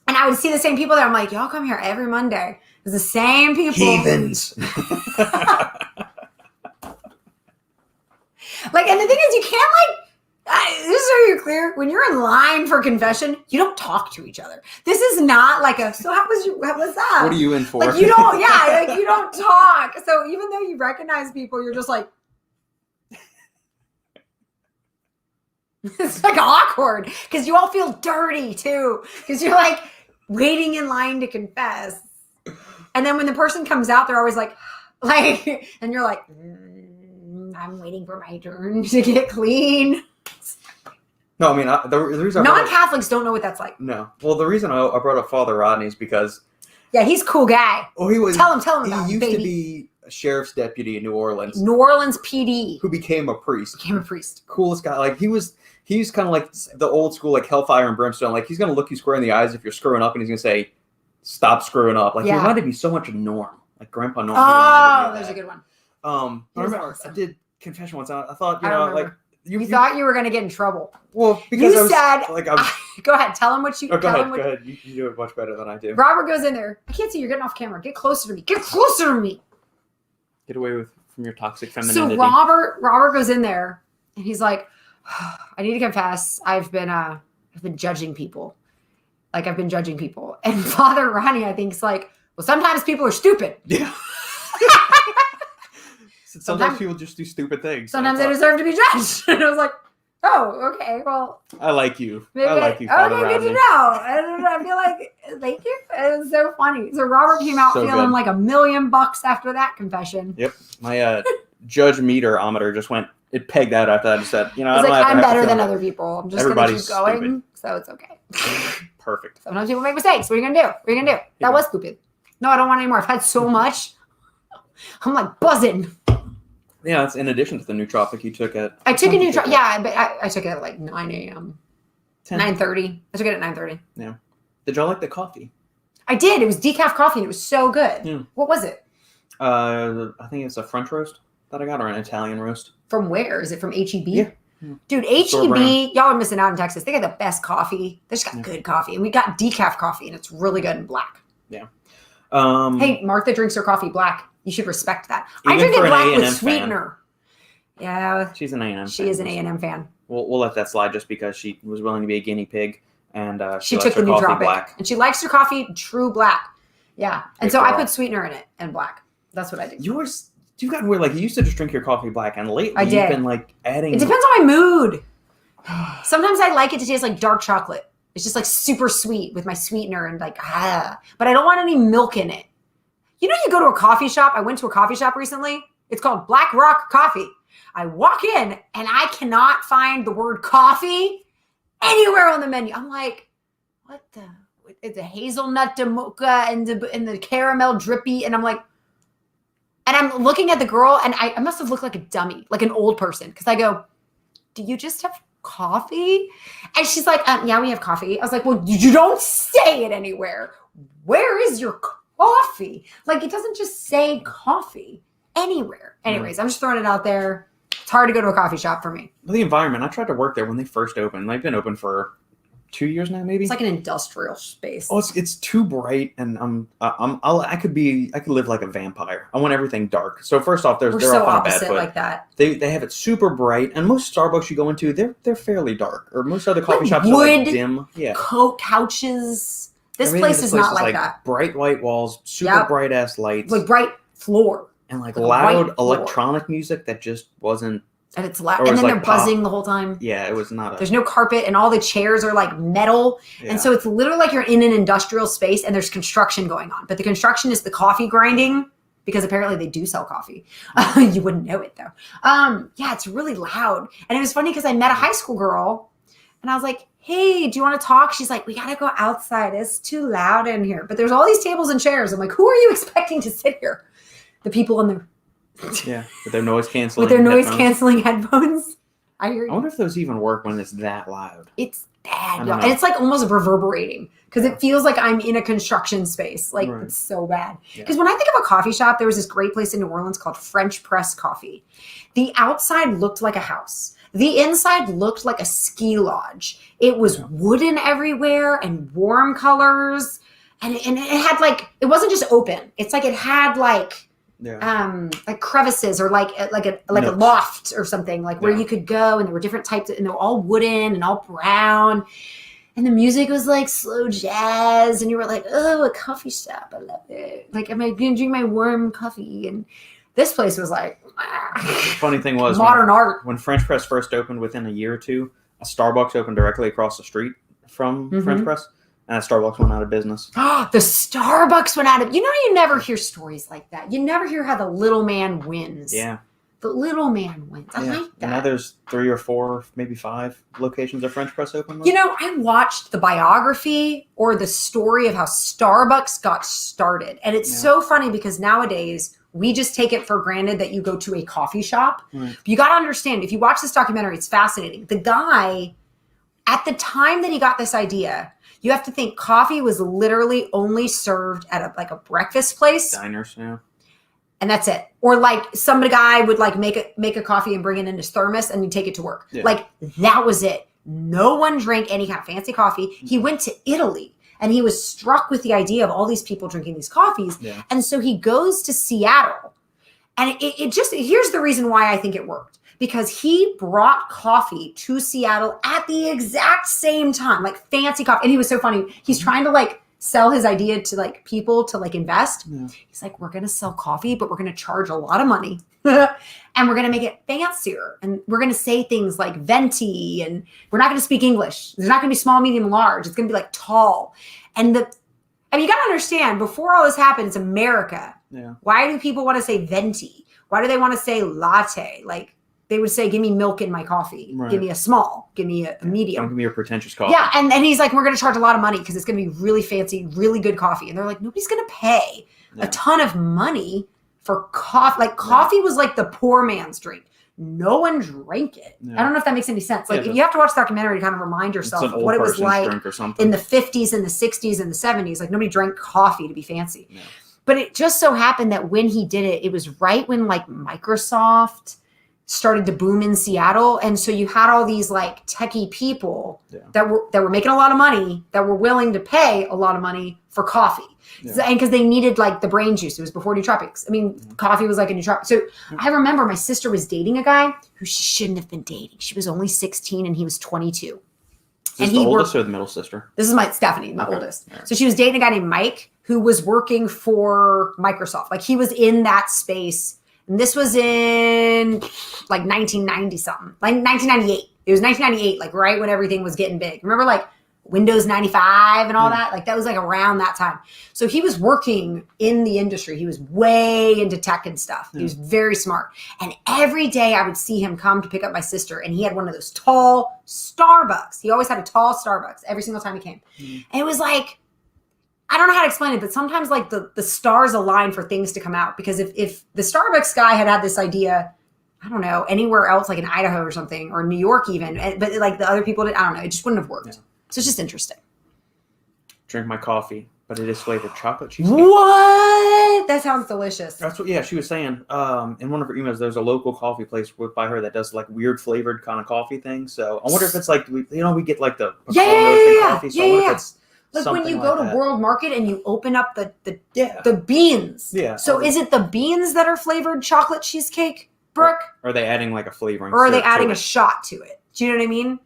B: And I would see the same people there. I'm like, y'all come here every Monday. It's the same people.
A: Heathens.
B: Like, and the thing is, you can't this is so you're clear. When you're in line for confession, you don't talk to each other. This is not like so what's that?
A: What are you in for?
B: Like you don't, like you don't talk. So even though you recognize people, you're just like, it's like awkward because you all feel dirty too. Because you're like waiting in line to confess. And then when the person comes out, they're always like, and you're like, I'm waiting for my turn to get clean.
A: No, I mean, the reason
B: non-Catholics don't know what that's like.
A: No. Well, the reason I brought up Father Rodney is because...
B: Yeah, he's a cool guy.
A: Oh, he was...
B: Tell him about him,
A: He used to be a sheriff's deputy in New Orleans.
B: New Orleans PD.
A: Who became a priest. Coolest guy. Like, he's kind of like the old school, like, hellfire and brimstone. Like, he's going to look you square in the eyes if you're screwing up, and he's going to say, stop screwing up. Like, he reminded me so much of Norm. Like, Grandpa Norm.
B: Oh, there's a good one.
A: I remember I did confession once. I thought, like...
B: You thought you were going to get in trouble.
A: Well, because
B: you said, go ahead. Tell him what you...
A: Oh, go ahead. You do it much better than I do.
B: Robert goes in there. I can't see. You're getting off camera. Get closer to me. Get closer to me.
A: Get away from your toxic femininity.
B: So Robert goes in there and he's like, I need to confess. I've been judging people. Like I've been judging people. And Father Ronnie, I think, is like, well, sometimes people are stupid.
A: Yeah. Sometimes people just do stupid things.
B: Sometimes they deserve to be judged. And I was like, oh, okay, well.
A: I like you. Father
B: good to know. I feel like, thank you. It was so funny. So Robert came out feeling like $1 million after that confession.
A: Yep. My judge meter-ometer just went, it pegged out after that. I said,
B: I'm better than other people. I'm just going to keep going. Stupid. So it's okay.
A: Perfect.
B: Sometimes people make mistakes. What are you going to do? That was stupid. No, I don't want any more. I've had so much. I'm like buzzing.
A: Yeah, that's in addition to the nootropic you took at.
B: I took a nootropic. Yeah, but I took it at like 9 a.m. 9:30. I took it at 9:30.
A: Yeah. Did y'all like the coffee?
B: I did. It was decaf coffee, and it was so good.
A: Yeah.
B: What was it?
A: I think it's a French roast that I got, or an Italian roast.
B: From where? Is it from HEB?
A: Yeah.
B: Dude, HEB, y'all are missing out in Texas. They got the best coffee. They just got good coffee. And we got decaf coffee, and it's really good and black.
A: Yeah.
B: Hey, Martha drinks her coffee black. You should respect that. I drink it black with sweetener. Yeah.
A: She's an A&M fan.
B: She is an A&M fan.
A: We'll let that slide just because she was willing to be a guinea pig. And
B: she took the nootropic. Black. And she likes her coffee true black. Yeah. And so I put sweetener in it and black. That's what I do.
A: You got weird. Like, you used to just drink your coffee black, and lately
B: you've
A: been like adding.
B: It depends on my mood. Sometimes I like it to taste like dark chocolate. It's just like super sweet with my sweetener and like but I don't want any milk in it. You know, you go to a coffee shop. I went to a coffee shop recently. It's called Black Rock Coffee. I walk in and I cannot find the word coffee anywhere on the menu. I'm like, what the? It's a hazelnut de mocha and the caramel drippy, and I'm like. And I'm looking at the girl, and I must have looked like a dummy, like an old person. Because I go, do you just have coffee? And she's like, yeah, we have coffee. I was like, well, you don't say it anywhere. Where is your coffee? Like, it doesn't just say coffee anywhere. Anyways, I'm just throwing it out there. It's hard to go to a coffee shop for me.
A: The environment, I tried to work there when they first opened. They've been open for 2 years now, maybe.
B: It's like an industrial space.
A: Oh, it's too bright, and I could live like a vampire. I want everything dark. So first off, they're
B: so
A: off on a bad
B: opposite
A: foot.
B: Like that.
A: They have it super bright, and most Starbucks you go into, they're fairly dark. Or most other coffee shops are like dim. Yeah.
B: Couches. This place is not like that.
A: Bright white walls, super bright ass lights,
B: like bright floor,
A: and like loud electronic music that just wasn't.
B: And it's loud. And then they're buzzing the whole time.
A: Yeah, it was not.
B: There's no carpet, and all the chairs are like metal. Yeah. And so it's literally like you're in an industrial space, and there's construction going on. But the construction is the coffee grinding, because apparently they do sell coffee. You wouldn't know it, though. Yeah, it's really loud. And it was funny because I met a high school girl, and I was like, hey, do you want to talk? She's like, we got to go outside. It's too loud in here. But there's all these tables and chairs. I'm like, who are you expecting to sit here? The people in the...
A: Yeah, with their noise canceling.
B: With their noise canceling headphones. I hear you.
A: I wonder if those even work when it's that loud.
B: It's bad, y'all. And it's like almost reverberating because it feels like I'm in a construction space. Like it's so bad. Because when I think of a coffee shop, there was this great place in New Orleans called French Press Coffee. The outside looked like a house. The inside looked like a ski lodge. It was wooden everywhere and warm colors, and it had like, it wasn't just open. It's like it had like crevices or like a loft or something, like where you could go, and there were different types and they were all wooden and all brown, and the music was like slow jazz, and you were like, oh, a coffee shop, I love it. Like, am I gonna drink my warm coffee? And this place was like,
A: the funny thing was
B: modern art.
A: When French Press first opened, within a year or two, a Starbucks opened directly across the street from French Press. And Starbucks went out of business.
B: The Starbucks went out of... You never hear stories like that. You never hear how the little man wins.
A: Yeah.
B: The little man wins. I like that.
A: And now there's 3 or 4, maybe 5 locations of French Press open.
B: I watched the biography or the story of how Starbucks got started. And it's so funny because nowadays we just take it for granted that you go to a coffee shop. Right. You got to understand, if you watch this documentary, it's fascinating. The guy, at the time that he got this idea... You have to think coffee was literally only served at a breakfast place.
A: Diners, yeah.
B: And that's it. Or like some guy would like make a coffee and bring it in his thermos and you take it to work. Yeah. Like that was it. No one drank any kind of fancy coffee. He went to Italy and he was struck with the idea of all these people drinking these coffees. Yeah. And so he goes to Seattle. And it just, here's the reason why I think it worked. Because he brought coffee to Seattle at the exact same time, like fancy coffee. And he was so funny. He's trying to like sell his idea to like people to like invest. Yeah. He's like, we're going to sell coffee, but we're going to charge a lot of money and we're going to make it fancier. And we're going to say things like venti, and we're not going to speak English. There's not going to be small, medium, large. It's going to be like tall. And you got to understand, before all this happened, it's America. Yeah. Why do people want to say venti? Why do they want to say latte? Like, they would say, give me milk in my coffee. Right. Give me a small. Give me a medium.
A: Don't give me a pretentious coffee.
B: Yeah, and he's like, we're going to charge a lot of money because it's going to be really fancy, really good coffee. And they're like, nobody's going to pay a ton of money for coffee. Like coffee was like the poor man's drink. No one drank it.
A: Yeah.
B: I don't know if that makes any sense. Like you have to watch the documentary to kind of remind yourself of what it was like in the 50s and the 60s and the 70s. Like nobody drank coffee to be fancy. Yeah. But it just so happened that when he did it, it was right when like Microsoft started to boom in Seattle. And so you had all these like techie people that were making a lot of money, that were willing to pay a lot of money for coffee. Yeah. And because they needed like the brain juice. It was before nootropics. I mean, coffee was like a nootropic. So I remember my sister was dating a guy who she shouldn't have been dating. She was only 16 and he was 22.
A: Is this the oldest or the middle sister?
B: This is my Stephanie, my oldest. Right. So she was dating a guy named Mike who was working for Microsoft. Like he was in that space. And this was in like 1990 something, like 1998. It was 1998, like right when everything was getting big. Remember like Windows 95 and all that? Like that was like around that time. So he was working in the industry. He was way into tech and stuff. He was very smart. And every day I would see him come to pick up my sister. And he had one of those tall Starbucks. He always had a tall Starbucks every single time he came. And it was like, I don't know how to explain it, but sometimes like the stars align for things to come out. Because if the Starbucks guy had this idea, I don't know, anywhere else, like in Idaho or something, or New York even, but like the other people did, I don't know, it just wouldn't have worked. Yeah. So it's just interesting.
A: Drink my coffee, but it is flavored chocolate cheesecake.
B: What? That sounds delicious.
A: That's what, she was saying. In one of her emails, there's a local coffee place by her that does like weird flavored kind of coffee things. So I wonder if it's like, we get like the coffee. So I wonder if it's
B: like when you go to World Market and you open up the beans.
A: Yeah.
B: So is it the beans that are flavored chocolate cheesecake, Brooke?
A: Or are they adding like a flavoring?
B: Or are they adding a shot to it? Do you know what I mean?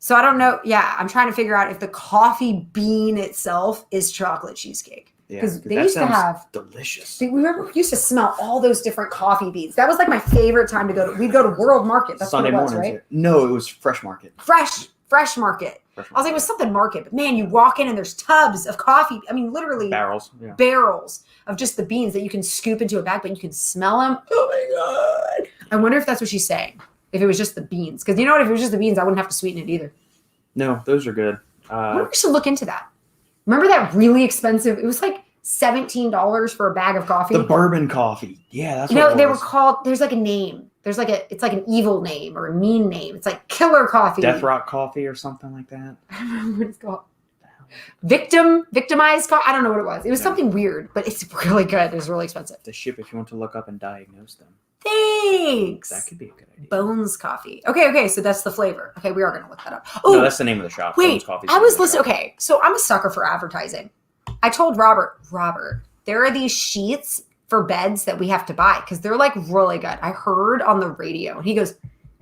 B: So I don't know. Yeah, I'm trying to figure out if the coffee bean itself is chocolate cheesecake. Because they used to have
A: delicious.
B: We used to smell all those different coffee beans. That was like my favorite time to go to. We'd go to World Market. That's Sunday what it was, mornings, right?
A: No, it was Fresh Market.
B: Fresh Market. I was like, it was something market, but man, you walk in and there's tubs of coffee. I mean, literally barrels of just the beans that you can scoop into a bag, but you can smell them. Oh my God. I wonder if that's what she's saying. If it was just the beans. Because you know what? If it was just the beans, I wouldn't have to sweeten it either.
A: No, those are good.
B: I wonder if we should look into that. Remember that really expensive? It was like $17 for a bag of coffee.
A: The bourbon coffie. Yeah, that's what it was.
B: They were called, there's like a name. It's like an evil name or a mean name. It's like Killer Coffee.
A: Death Rock Coffee or something like that.
B: I don't know what it's called. Victimized coffee. I don't know what it was. It was something weird, but it's really good. It was really expensive.
A: The ship if you want to look up and diagnose them.
B: Thanks.
A: That could be a good idea.
B: Bones Coffee. Okay. So that's the flavor. Okay, we are going to look that up.
A: Oh, no, that's the name of the shop.
B: Wait, I was listening. Okay, so I'm a sucker for advertising. I told Robert, there are these sheets for beds that we have to buy because they're like really good. I heard on the radio, and he goes,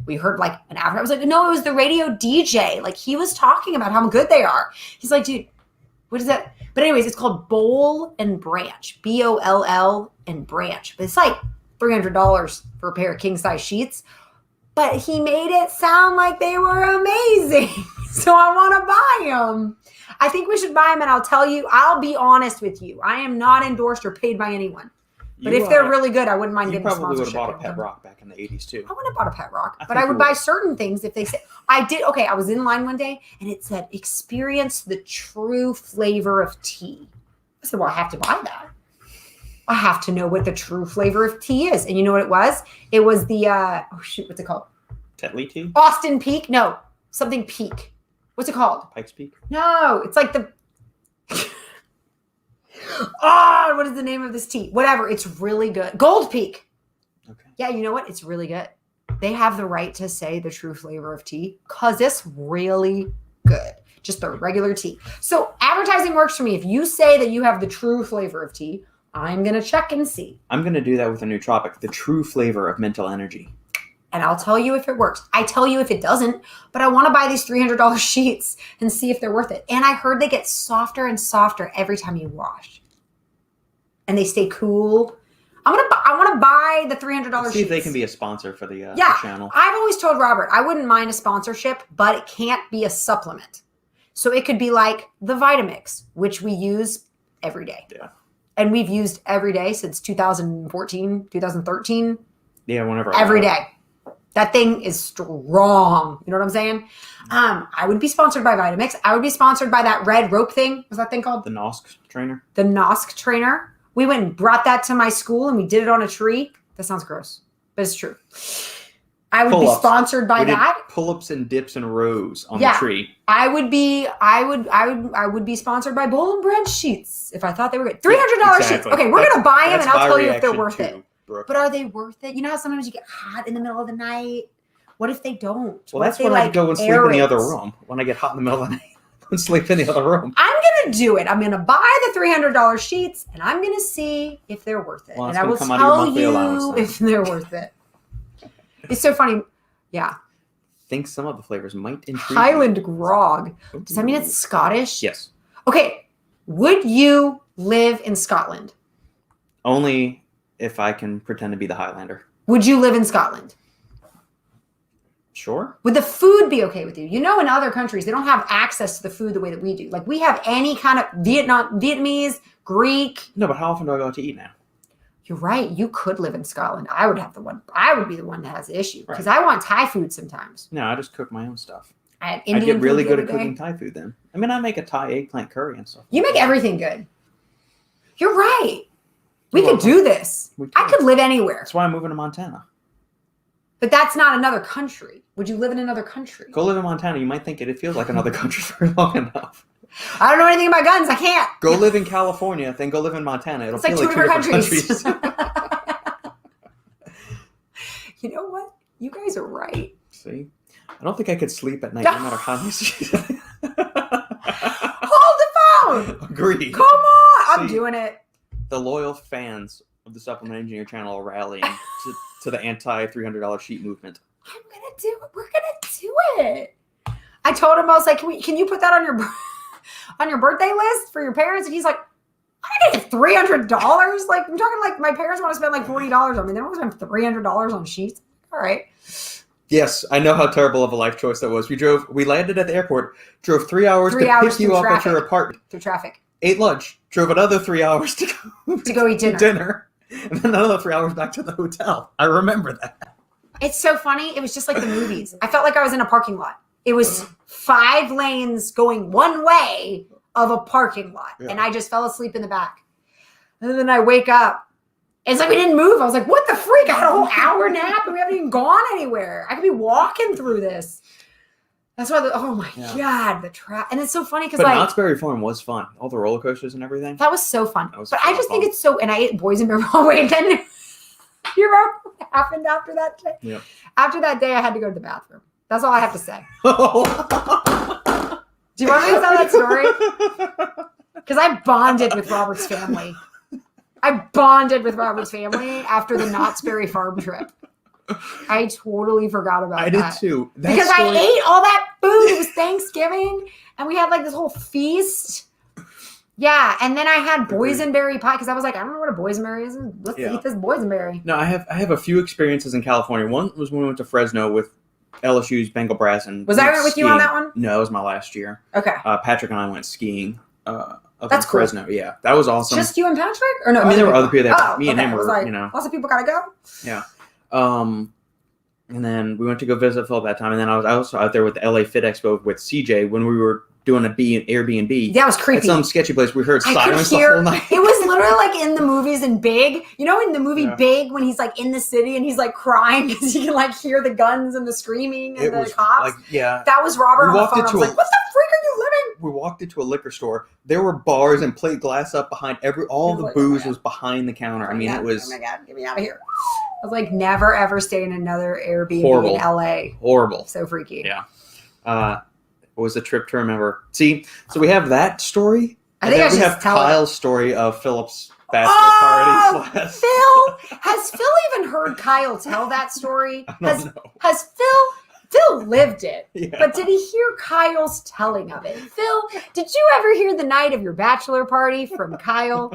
B: we heard like an advert. I was like, no, it was the radio DJ. Like he was talking about how good they are. He's like, dude, what is that? But anyways, it's called Boll and Branch, Boll and Branch. But it's like $300 for a pair of king size sheets. But he made it sound like they were amazing. So I want to buy them. I think we should buy them, and I'll be honest with you. I am not endorsed or paid by anyone. But if they're really good, I wouldn't mind getting a sponsorship.
A: You probably would have bought a Pet Rock back in the 80s, too.
B: I wouldn't have bought a Pet Rock, but I would buy certain things if they say, I did. Okay, I was in line one day, and it said, experience the true flavor of tea. I said, well, I have to buy that. I have to know what the true flavor of tea is. And you know what it was? It was the, what's it called?
A: Tetley tea?
B: Austin Peak? No, something Peak. What's it called?
A: Pikes Peak?
B: No, it's like the... Oh, what is the name of this tea? Whatever. It's really good. Gold Peak. Okay. Yeah, you know what? It's really good. They have the right to say the true flavor of tea because it's really good. Just the regular tea. So advertising works for me. If you say that you have the true flavor of tea, I'm going to check and see.
A: I'm going to do that with a nootropic, the true flavor of mental energy.
B: And I'll tell you if it works. I tell you if it doesn't, but I want to buy these $300 sheets and see if they're worth it. And I heard they get softer and softer every time you wash. And they stay cool. I want to buy the $300 sheets.
A: See if they can be a sponsor for the channel.
B: I've always told Robert, I wouldn't mind a sponsorship, but it can't be a supplement. So it could be like the Vitamix, which we use every day.
A: Yeah.
B: And we've used every day since 2014, 2013.
A: Yeah, whenever.
B: Every day. That thing is strong. You know what I'm saying? I would be sponsored by Vitamix. I would be sponsored by that red rope thing. What's that thing called?
A: The Nosk trainer.
B: The Nosk trainer. We went and brought that to my school and we did it on a tree. That sounds gross, but it's true. I would be sponsored by that.
A: Pull-ups and dips and rows on the tree.
B: I would be sponsored by Bowl and Branch sheets if I thought they were good. $300 sheets. Okay, we're gonna buy them and I'll tell you if they're worth it. Brooke. But are they worth it? You know how sometimes you get hot in the middle of the night? What if they don't?
A: Well, that's when I go and sleep in the other room. When I get hot in the middle of the night, I go and sleep in the other room.
B: I'm going to do it. I'm going to buy the $300 sheets, and I'm going to see if they're worth it.
A: Well,
B: and I will tell you if they're worth it. It's so funny. Yeah.
A: I think some of the flavors might intrigue
B: Highland grog. Does that mean it's Scottish?
A: Yes.
B: Okay. Would you live in Scotland?
A: Only if I can pretend to be the Highlander.
B: Would you live in Scotland?
A: Sure.
B: Would the food be okay with you? You know, in other countries, they don't have access to the food the way that we do. Like, we have any kind of Vietnamese, Greek.
A: No, but how often do I go out to eat now?
B: You're right. You could live in Scotland. I would be the one that has the issue because I want Thai food sometimes.
A: No, I just cook my own stuff.
B: I
A: get really good at cooking Thai food then. I mean, I make a Thai eggplant curry and stuff.
B: You make everything good. You're right. We could do this. I could live anywhere.
A: That's why I'm moving to Montana.
B: But that's not another country. Would you live in another country?
A: Go live in Montana. You might think it feels like another country for long enough.
B: I don't know anything about guns. I can't.
A: Go live in California, then go live in Montana. It'll feel like two different countries.
B: You know what? You guys are right.
A: See? I don't think I could sleep at night no matter how many.
B: Hold the phone!
A: Agreed.
B: Come on! I'm doing it.
A: The loyal fans of the Supplement Engineer channel are rallying to the anti-$300 sheet movement.
B: I'm going to do it. We're going to do it. I told him, I was like, can you put that on your birthday list for your parents? And he's like, I get $300? Like, I'm talking like my parents want to spend like $40 on me. They don't want to spend $300 on sheets. All right.
A: Yes, I know how terrible of a life choice that was. We landed at the airport, drove 3 hours to pick you up at your apartment.
B: Through traffic.
A: Ate lunch, drove another 3 hours to go
B: eat dinner.
A: And then another 3 hours back to the hotel. I remember that.
B: It's so funny. It was just like the movies. I felt like I was in a parking lot. It was 5 lanes going one way of a parking lot. Yeah. And I just fell asleep in the back. And then I wake up. It's like we didn't move. I was like, what the freak? I had a whole hour nap and we haven't even gone anywhere. I could be walking through this. That's why, oh my God, the trap. And it's so funny because
A: Knott's Berry Farm was fun. All the roller coasters and everything.
B: That was so fun. But I just think it's so, and I ate boysenberry all way. And then, you remember what happened after that day?
A: Yep.
B: After that day, I had to go to the bathroom. That's all I have to say. Do you want me to tell that story? Because I bonded with Robert's family. After the Knott's Berry Farm trip. I totally forgot about that. I
A: did too.
B: Because I ate all that food. It was Thanksgiving. And we had like this whole feast. Yeah. And then I had boysenberry pie because I was like, I don't know what a boysenberry is. Let's eat this boysenberry.
A: No, I have a few experiences in California. One was when we went to Fresno with LSU's Bengal Brass. And
B: was I with you on that one?
A: No, it was my last year.
B: Okay.
A: Patrick and I went skiing.
B: That's cool.
A: Fresno. Yeah, that was awesome.
B: Just you and Patrick? Or no?
A: I mean, there were other people there. Me and him were,
B: like, lots of people gotta go.
A: Yeah. And then we went to go visit Phil that time, and then I was also out there with the LA Fit Expo with CJ when we were doing an Airbnb.
B: That was creepy.
A: At some sketchy place, we heard sirens the whole night.
B: It was literally like in the movies in Big. You know, in the movie Big, when he's like in the city and he's like crying because you can like hear the guns and the screaming and the cops. That was Robert on the phone. I was like, what the freak are you living?
A: We walked into a liquor store. There were bars and plate glass up behind all the booze was behind the counter. I mean, it was.
B: Oh my God, get me out of here. I was like, never ever stay in another Airbnb in LA.
A: Horrible.
B: So freaky.
A: Yeah. It was a trip to remember. See, so we have that story.
B: I think
A: we have Kyle's story of Philip's bachelor party.
B: Phil! Has Phil even heard Kyle tell that story?
A: I don't know.
B: Has Phil lived it, but did he hear Kyle's telling of it? Phil, did you ever hear the night of your bachelor party from Kyle?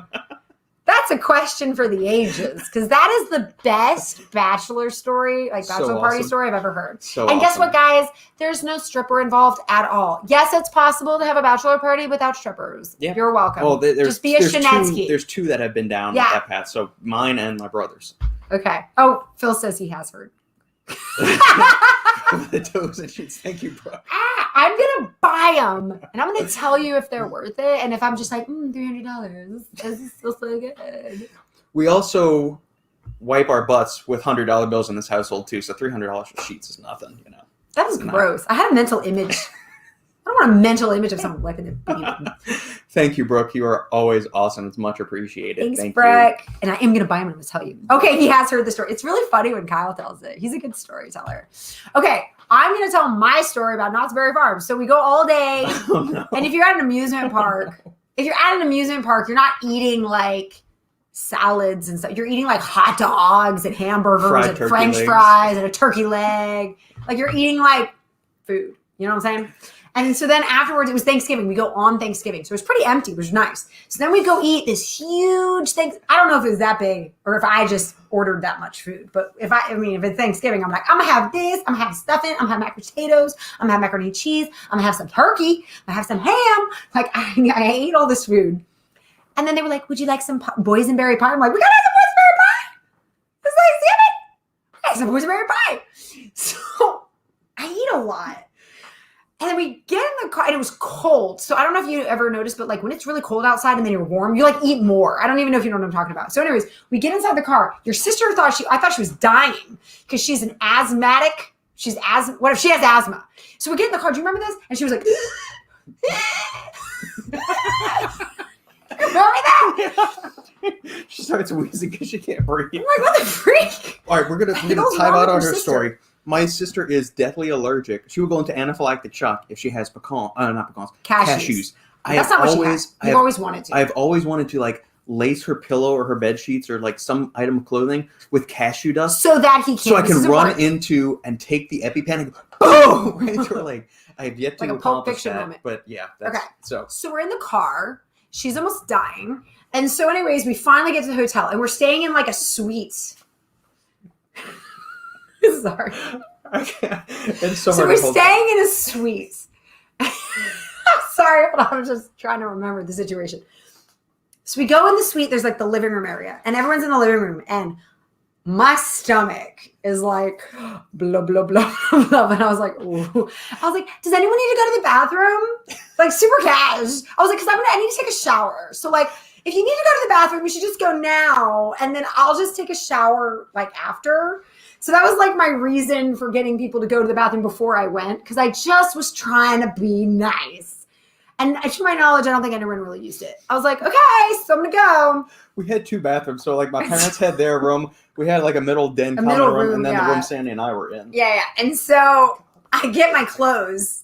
B: That's a question for the ages, because that is the best bachelor story, like bachelor party story I've ever heard. And guess what, guys? There's no stripper involved at all. Yes, it's possible to have a bachelor party without strippers. Yeah. You're welcome.
A: Well,
B: just be a Shenetsky.
A: There's two that have been down that path, so mine and my brother's.
B: Okay. Oh, Phil says he has heard.
A: The toes and sheets. Thank you, bro.
B: I'm gonna buy them, and I'm gonna tell you if they're worth it, and if I'm just like, $300, this is still so good.
A: We also wipe our butts with $100 bills in this household too, so $300 for sheets is nothing, you know.
B: That was gross. I had a mental image. I don't want a mental image of someone wiping their baby.
A: Thank you, Brooke. You are always awesome. It's much appreciated.
B: Thanks,
A: Thank
B: Brooke. You. And I am gonna buy him. I'm gonna tell you. Okay, he has heard the story. It's really funny when Kyle tells it. He's a good storyteller. Okay, I'm gonna tell my story about Knott's Berry Farm. So we go all day, and if you're at an amusement park, you're not eating like salads and stuff. You're eating like hot dogs and hamburgers and French fries and a turkey leg. Like you're eating like food. You know what I'm saying? And so then afterwards, it was Thanksgiving. We go on Thanksgiving. So it was pretty empty, which was nice. So then we go eat this huge thing. I don't know if it was that big or if I just ordered that much food. But if it's Thanksgiving, I'm like, I'm going to have this. I'm going to have stuffing. I'm going to have mashed potatoes. I'm going to have macaroni and cheese. I'm going to have some turkey. I'm going to have some ham. Like I ate all this food. And then they were like, would you like some boysenberry pie? I'm like, we got to have some boysenberry pie. It's Thanksgiving. I have some boysenberry pie. So I eat a lot. And then we get in the car, and it was cold. So I don't know if you ever noticed, but like when it's really cold outside and then you're warm, you like eat more. I don't even know if you know what I'm talking about. So anyways, we get inside the car. Your sister I thought she was dying because she's an asthmatic. What if she has asthma? So we get in the car. Do you remember this? And she was like, remember that?
A: She starts wheezing because she can't breathe.
B: I'm like, what the freak?
A: All right, we're gonna time out on her story. My sister is deathly allergic. She will go into anaphylactic shock if she has cashews.
B: That's not what she has. You've always wanted to.
A: I've always wanted to like lace her pillow or her bed sheets or like some item of clothing with cashew dust,
B: so that he can.
A: So I can run into and take the EpiPen and go boom right into her leg. I have yet to
B: like
A: accomplish that,
B: moment.
A: But yeah, that's
B: okay.
A: So
B: we're in the car. She's almost dying, and so anyways, we finally get to the hotel, and we're staying in like a suite. Sorry.
A: So
B: we're staying in a suite. Sorry, but I'm just trying to remember the situation. So we go in the suite. There's like the living room area, and everyone's in the living room, and my stomach is like blah blah blah blah blah. And I was like, ooh. I was like, does anyone need to go to the bathroom? Like super cash. I was like, because I need to take a shower. So like, if you need to go to the bathroom, you should just go now, and then I'll just take a shower like after. So that was like my reason for getting people to go to the bathroom before I went, because I just was trying to be nice. And to my knowledge, I don't think anyone really used it. I was like, okay, so I'm going to go.
A: We had two bathrooms. So like my parents had their room. We had like a middle den common room, and then the room Sandy and I were in.
B: Yeah. And so I get my clothes.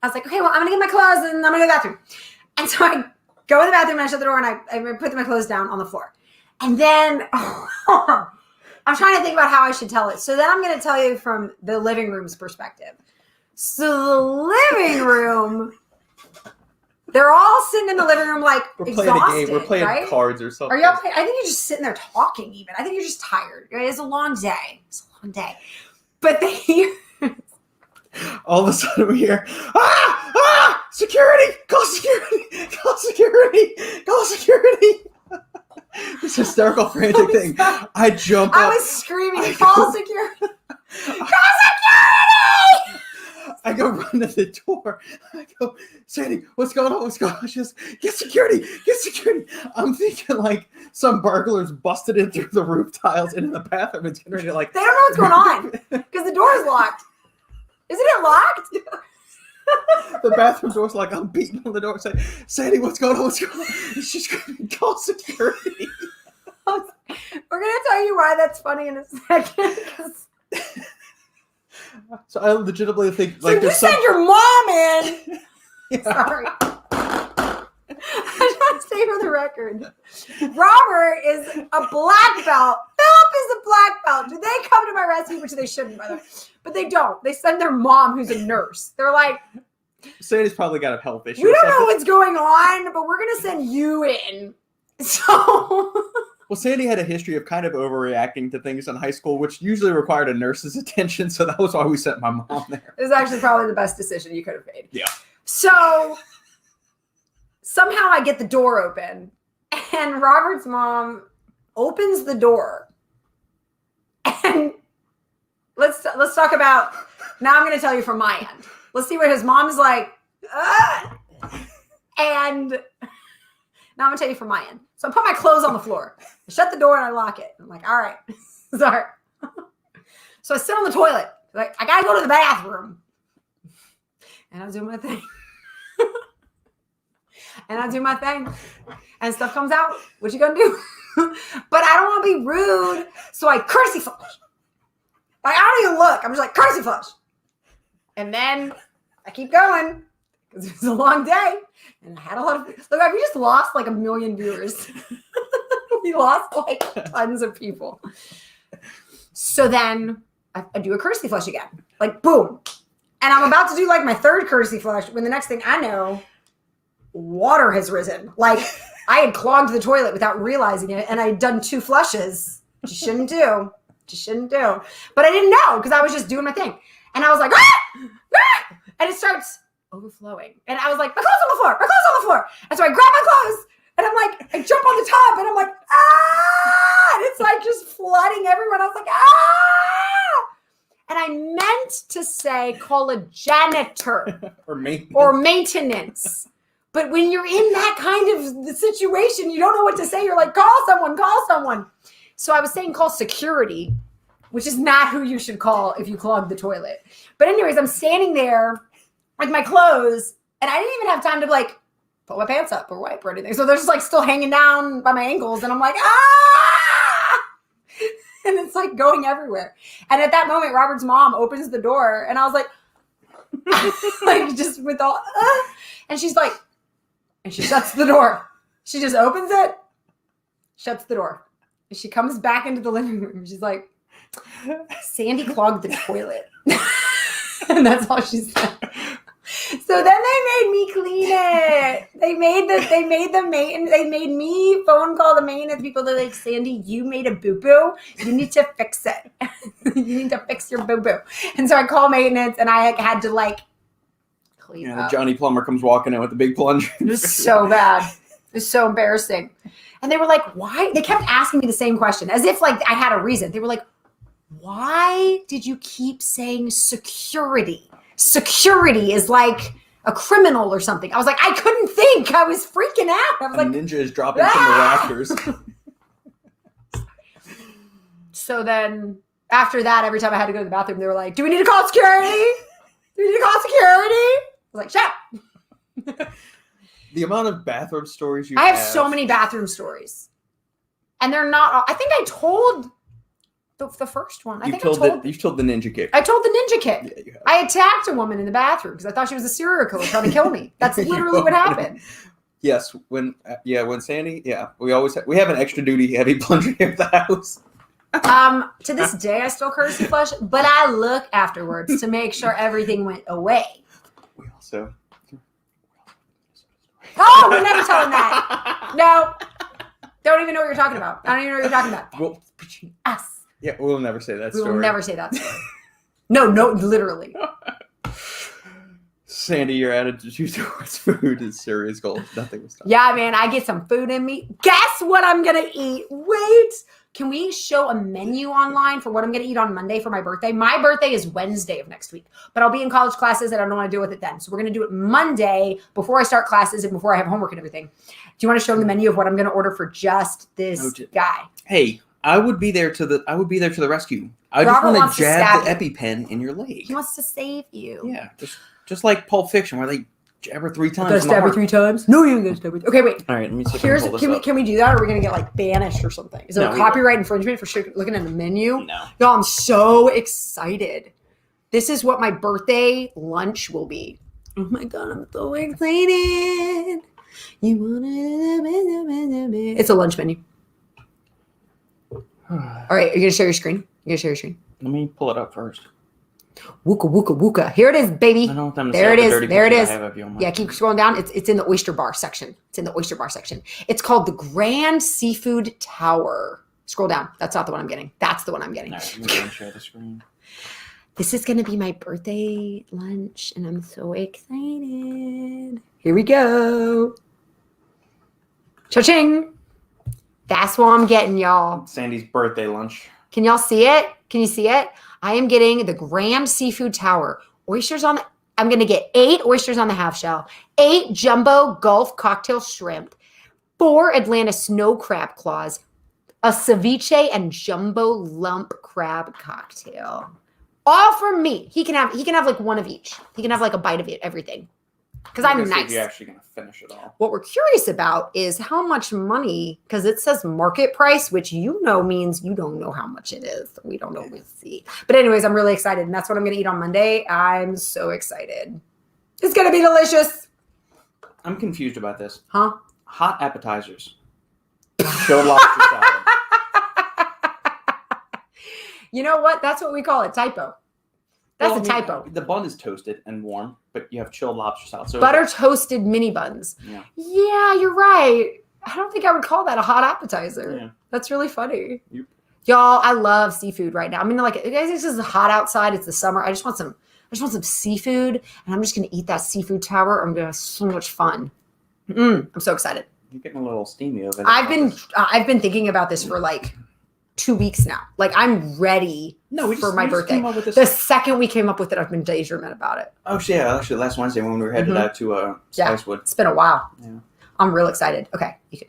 B: I was like, okay, well, I'm going to get my clothes and I'm going to go to the bathroom. And so I go in the bathroom and I shut the door and I put my clothes down on the floor. And then... I'm trying to think about how I should tell it. So then I'm going to tell you from the living room's perspective. So the living room, they're all sitting in the living room like exhausted,
A: playing a game. We're playing
B: right?
A: cards or something.
B: Are y'all playing? I think you're just sitting there talking even. I think you're just tired. Right? It's a long day. But they hear...
A: All of a sudden we hear, security, call security, call security, call security. This hysterical, frantic thing. I jump up.
B: I was screaming, call security. Call security!
A: I go run to the door. I go, Sandy, what's going on? What's going on? She goes, get security, get security. I'm thinking like some burglars busted in through the roof tiles into the bathroom and getting ready to like.
B: They don't know what's going on because the door is locked. Isn't it locked?
A: The bathroom door's like, I'm beating on the door saying, Sandy, what's going on? What's going on? And she's going to call security.
B: We're going to tell you why that's funny in a second.
A: So I legitimately think
B: like so you send your mom in. Yeah. Sorry. I just want to say for the record, Robert is a black belt. Philip is a black belt. Do they come to my rescue? Which they shouldn't, by the way. But they don't. They send their mom, who's a nurse. They're like,
A: Sandy's probably got a health issue.
B: We don't know what's going on, but we're going to send you in. So...
A: Well, Sandy had a history of kind of overreacting to things in high school, which usually required a nurse's attention. So that was why we sent my mom there.
B: It was actually probably the best decision you could have made.
A: Yeah.
B: So somehow I get the door open and Robert's mom opens the door and let's talk about. Now I'm going to tell you from my end. Let's see what his mom's like. And now I'm going to tell you from my end. So I put my clothes on the floor. I shut the door and I lock it. I'm like, all right, sorry. So I sit on the toilet. Like, I got to go to the bathroom. And I do my thing. And stuff comes out. What you gonna do? But I don't want to be rude. So I courtesy flush. Like, I don't even look. I'm just like, courtesy flush. And then I keep going. Because it was a long day. And I had a lot of... Look, we just lost like 1 million viewers. We lost like tons of people. So then I do a courtesy flush again. Like, boom. And I'm about to do like my third courtesy flush when the next thing I know, water has risen. Like, I had clogged the toilet without realizing it, and I had done 2 flushes. Which you shouldn't do. But I didn't know because I was just doing my thing. And I was like, ah! And it starts overflowing. And I was like, my clothes on the floor. And so I grab my clothes, and I'm like, I jump on the tub, and I'm like, ah! And it's like just flooding everyone. I was like, ah! And I meant to say, call a janitor or maintenance. But when you're in that kind of situation, you don't know what to say. You're like, call someone. So I was saying call security, which is not who you should call if you clog the toilet. But anyways, I'm standing there with my clothes, and I didn't even have time to like pull my pants up or wipe or anything. So they're just like still hanging down by my ankles. And I'm like, ah! And it's like going everywhere. And at that moment, Robert's mom opens the door, and I was like, like just with all, and she's like, and she shuts the door. She just opens it, shuts the door. And she comes back into the living room. She's like, Sandy clogged the toilet. And that's all she said. So then they made me clean it. They made the maintenance. They made me phone call the maintenance people. They're like, Sandy, you made a boo-boo. You need to fix it. You need to fix your boo-boo. And so I call maintenance, and I had to like clean up.
A: Johnny Plumber comes walking in with the big plunger.
B: It was so bad. It was so embarrassing. And they were like, why? They kept asking me the same question as if like I had a reason. They were like, why did you keep saying security? Security is like a criminal or something. I was like, I couldn't think. I was freaking out. I was like,
A: ninja is dropping from the rafters.
B: So then after that, every time I had to go to the bathroom, they were like, do we need to call security? I was like, shut up.
A: The amount of bathroom stories you
B: I have so many bathroom stories. And they're not, I think I told the first one.
A: You've told the ninja kick.
B: I told the ninja kick.
A: Yeah, you have.
B: I attacked a woman in the bathroom because I thought she was a serial killer trying to kill me. That's literally what happened.
A: Yes, when Sandy, we have an extra duty heavy plunger here at the house.
B: To this day, I still courtesy flush, but I look afterwards to make sure everything went away.
A: We also.
B: Oh, we're never telling that. No, don't even know what you're talking about. I don't even know what you're talking about.
A: Well,
B: Us.
A: Yeah, we'll never say that story.
B: We will never say that story. No, literally.
A: Sandy, your attitude towards food is serious gold. Nothing was done.
B: Yeah, man, I get some food in me. Guess what I'm going to eat? Wait. Can we show a menu online for what I'm going to eat on Monday for my birthday? My birthday is Wednesday of next week, but I'll be in college classes and I don't want to deal with it then. So we're going to do it Monday before I start classes and before I have homework and everything. Do you want to show them the menu of what I'm going to order for just this guy?
A: Hey, I would be there to the rescue. I
B: Robert
A: just want to jab the
B: you.
A: EpiPen in your leg.
B: He wants to save you.
A: Yeah, just like Pulp Fiction, where they jab her 3 times.
B: Gotta stab her 3 times? No, you ain't gonna stab her. Okay, wait.
A: All right, let me see.
B: Can we do that, or are we gonna get like banished or something? Is there a copyright infringement for looking at the menu?
A: No.
B: Y'all, I'm so excited. This is what my birthday lunch will be. Oh my god, I'm so excited. You wanna? It's a lunch menu. All right, are you gonna share your screen? Let
A: me pull it up first.
B: Wooka wooka wooka. Here it is, baby.
A: I don't want them to
B: there it is. There it is.
A: Yeah,
B: keep scrolling down. It's in the oyster bar section. It's called the Grand Seafood Tower. Scroll down. That's not the one I'm getting. That's the one I'm getting.
A: All right, I'm going to share the screen.
B: This is going to be my birthday lunch, and I'm so excited. Here we go. Cha-ching. That's what I'm getting, y'all.
A: Sandy's birthday lunch.
B: Can y'all see it? Can you see it? I am getting the Grand Seafood Tower. Oysters on the, I'm going to get 8 oysters on the half shell, 8 jumbo Gulf cocktail shrimp, 4 Atlanta snow crab claws, a ceviche and jumbo lump crab cocktail. All for me. He can have like one of each. He can have like a bite of it, everything. Because I'm nice.
A: You're actually going to finish it all.
B: What we're curious about is how much money, because it says market price, which means you don't know how much it is. We don't know. We'll see. But anyways, I'm really excited. And that's what I'm going to eat on Monday. I'm so excited. It's going to be delicious.
A: I'm confused about this.
B: Huh?
A: Hot appetizers. Chilled lobster salad.
B: You know what? That's what we call it. Typo. That's a typo.
A: The bun is toasted and warm, but you have chilled lobster salad. So
B: butter toasted mini buns. Yeah, you're right. I don't think I would call that a hot appetizer. Yeah. That's really funny. Yep. Y'all, I love seafood right now. I mean, like, it's just hot outside. It's the summer. I just want some seafood, and I'm just gonna eat that seafood tower. I'm gonna have so much fun. I'm so excited.
A: You're getting a little steamy over there.
B: I've been thinking about this for like 2 weeks now. Like, I'm ready for my birthday. The second we came up with it, I've been daydreaming about it.
A: Oh, yeah. Actually, last Wednesday when we were headed out to Spicewood.
B: It's been a while. Yeah. I'm real excited. Okay. You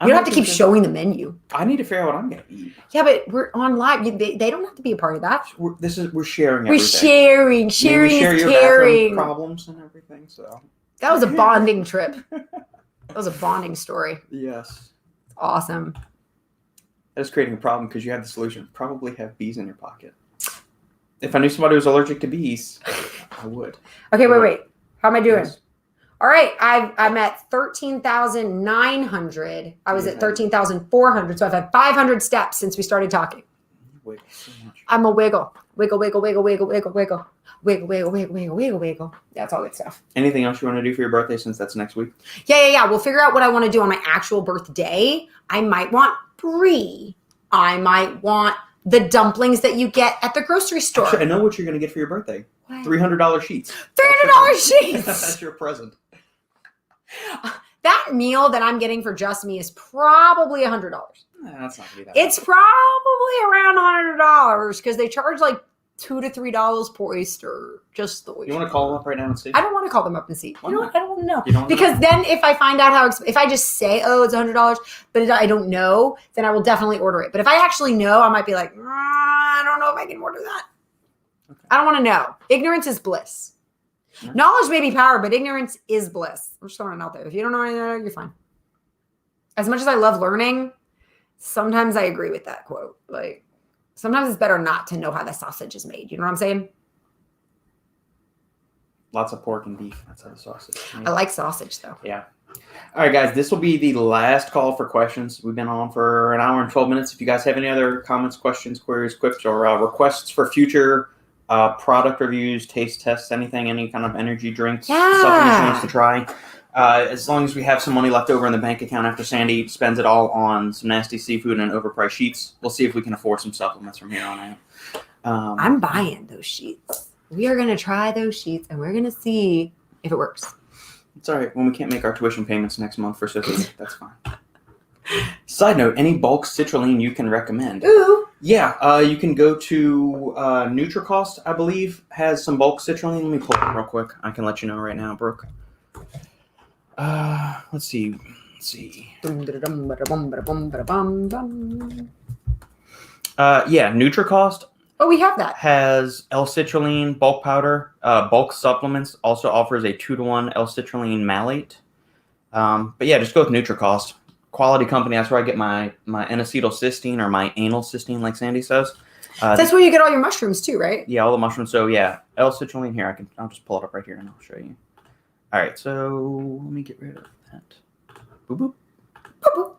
B: don't have to keep showing the menu.
A: I need to figure out what I'm going to eat.
B: Yeah, but we're on live. They don't have to be a part of that.
A: We're sharing everything.
B: We're sharing is caring.
A: Problems and everything. So
B: that was a bonding trip. That was a bonding story.
A: Yes.
B: Awesome.
A: That's creating a problem because you have the solution. Probably have bees in your pocket. If I knew somebody was allergic to bees, I would.
B: Okay, wait. How am I doing? Yes. All right, I'm at 13,900. I was at 13,400, so I've had 500 steps since we started talking.
A: Wiggle so much.
B: I'm a wiggle. Wiggle. That's all good stuff.
A: Anything else you want to do for your birthday since that's next week?
B: Yeah. We'll figure out what I want to do on my actual birthday. I might want brie. I might want the dumplings that you get at the grocery store.
A: Actually, I know what you're going to get for your birthday. What? $300 sheets.
B: $300 sheets.
A: That's your present.
B: That meal that I'm getting for just me is probably $100.
A: That's not going to be that
B: It's probably around $100 because they charge like $2 to $3 per oyster. Just the oyster.
A: You want to call them up right now and see?
B: I don't want to call them up and see.
A: Why
B: you know
A: not?
B: what? I don't want to know.
A: Because
B: then if I find out if I just say, oh, it's $100, but I don't know, then I will definitely order it. But if I actually know, I might be like, I don't know if I can order that. Okay. I don't want to know. Ignorance is bliss. Right. Knowledge may be power, but ignorance is bliss. I'm just throwing it out there. If you don't know anything, you're fine. As much as I love learning, sometimes I agree with that quote. Like, sometimes it's better not to know how the sausage is made. You know what I'm saying?
A: Lots of pork and beef. That's how the sausage is made.
B: I like sausage, though.
A: Yeah. All right, guys. This will be the last call for questions. We've been on for an hour and 12 minutes. If you guys have any other comments, questions, queries, quips, or requests for future product reviews, taste tests, anything, any kind of energy drinks, supplements you want us to try, as long as we have some money left over in the bank account after Sandy spends it all on some nasty seafood and overpriced sheets, we'll see if we can afford some supplements from here on out.
B: I'm buying those sheets. We are going to try those sheets, and we're going to see if it works.
A: It's all right. When we can't make our tuition payments next month for Sophie, that's fine. Side note, any bulk citrulline you can recommend?
B: Ooh.
A: Yeah, you can go to NutriCost, I believe, has some bulk citrulline. Let me pull it up real quick. I can let you know right now, Brooke. Let's see. Yeah, NutriCost.
B: Oh, we have that.
A: Has L-citrulline bulk powder. Bulk supplements also offers a 2-to-1 L-citrulline malate. But yeah, just go with NutriCost. Quality company. That's where I get my N-acetylcysteine or my anal cysteine, like Sandy says.
B: That's where you get all your mushrooms too, right?
A: Yeah, all the mushrooms. So yeah, L-citrulline here. I'll just pull it up right here and I'll show you. All right, so let me get rid of that. Boop boop. Boop boop.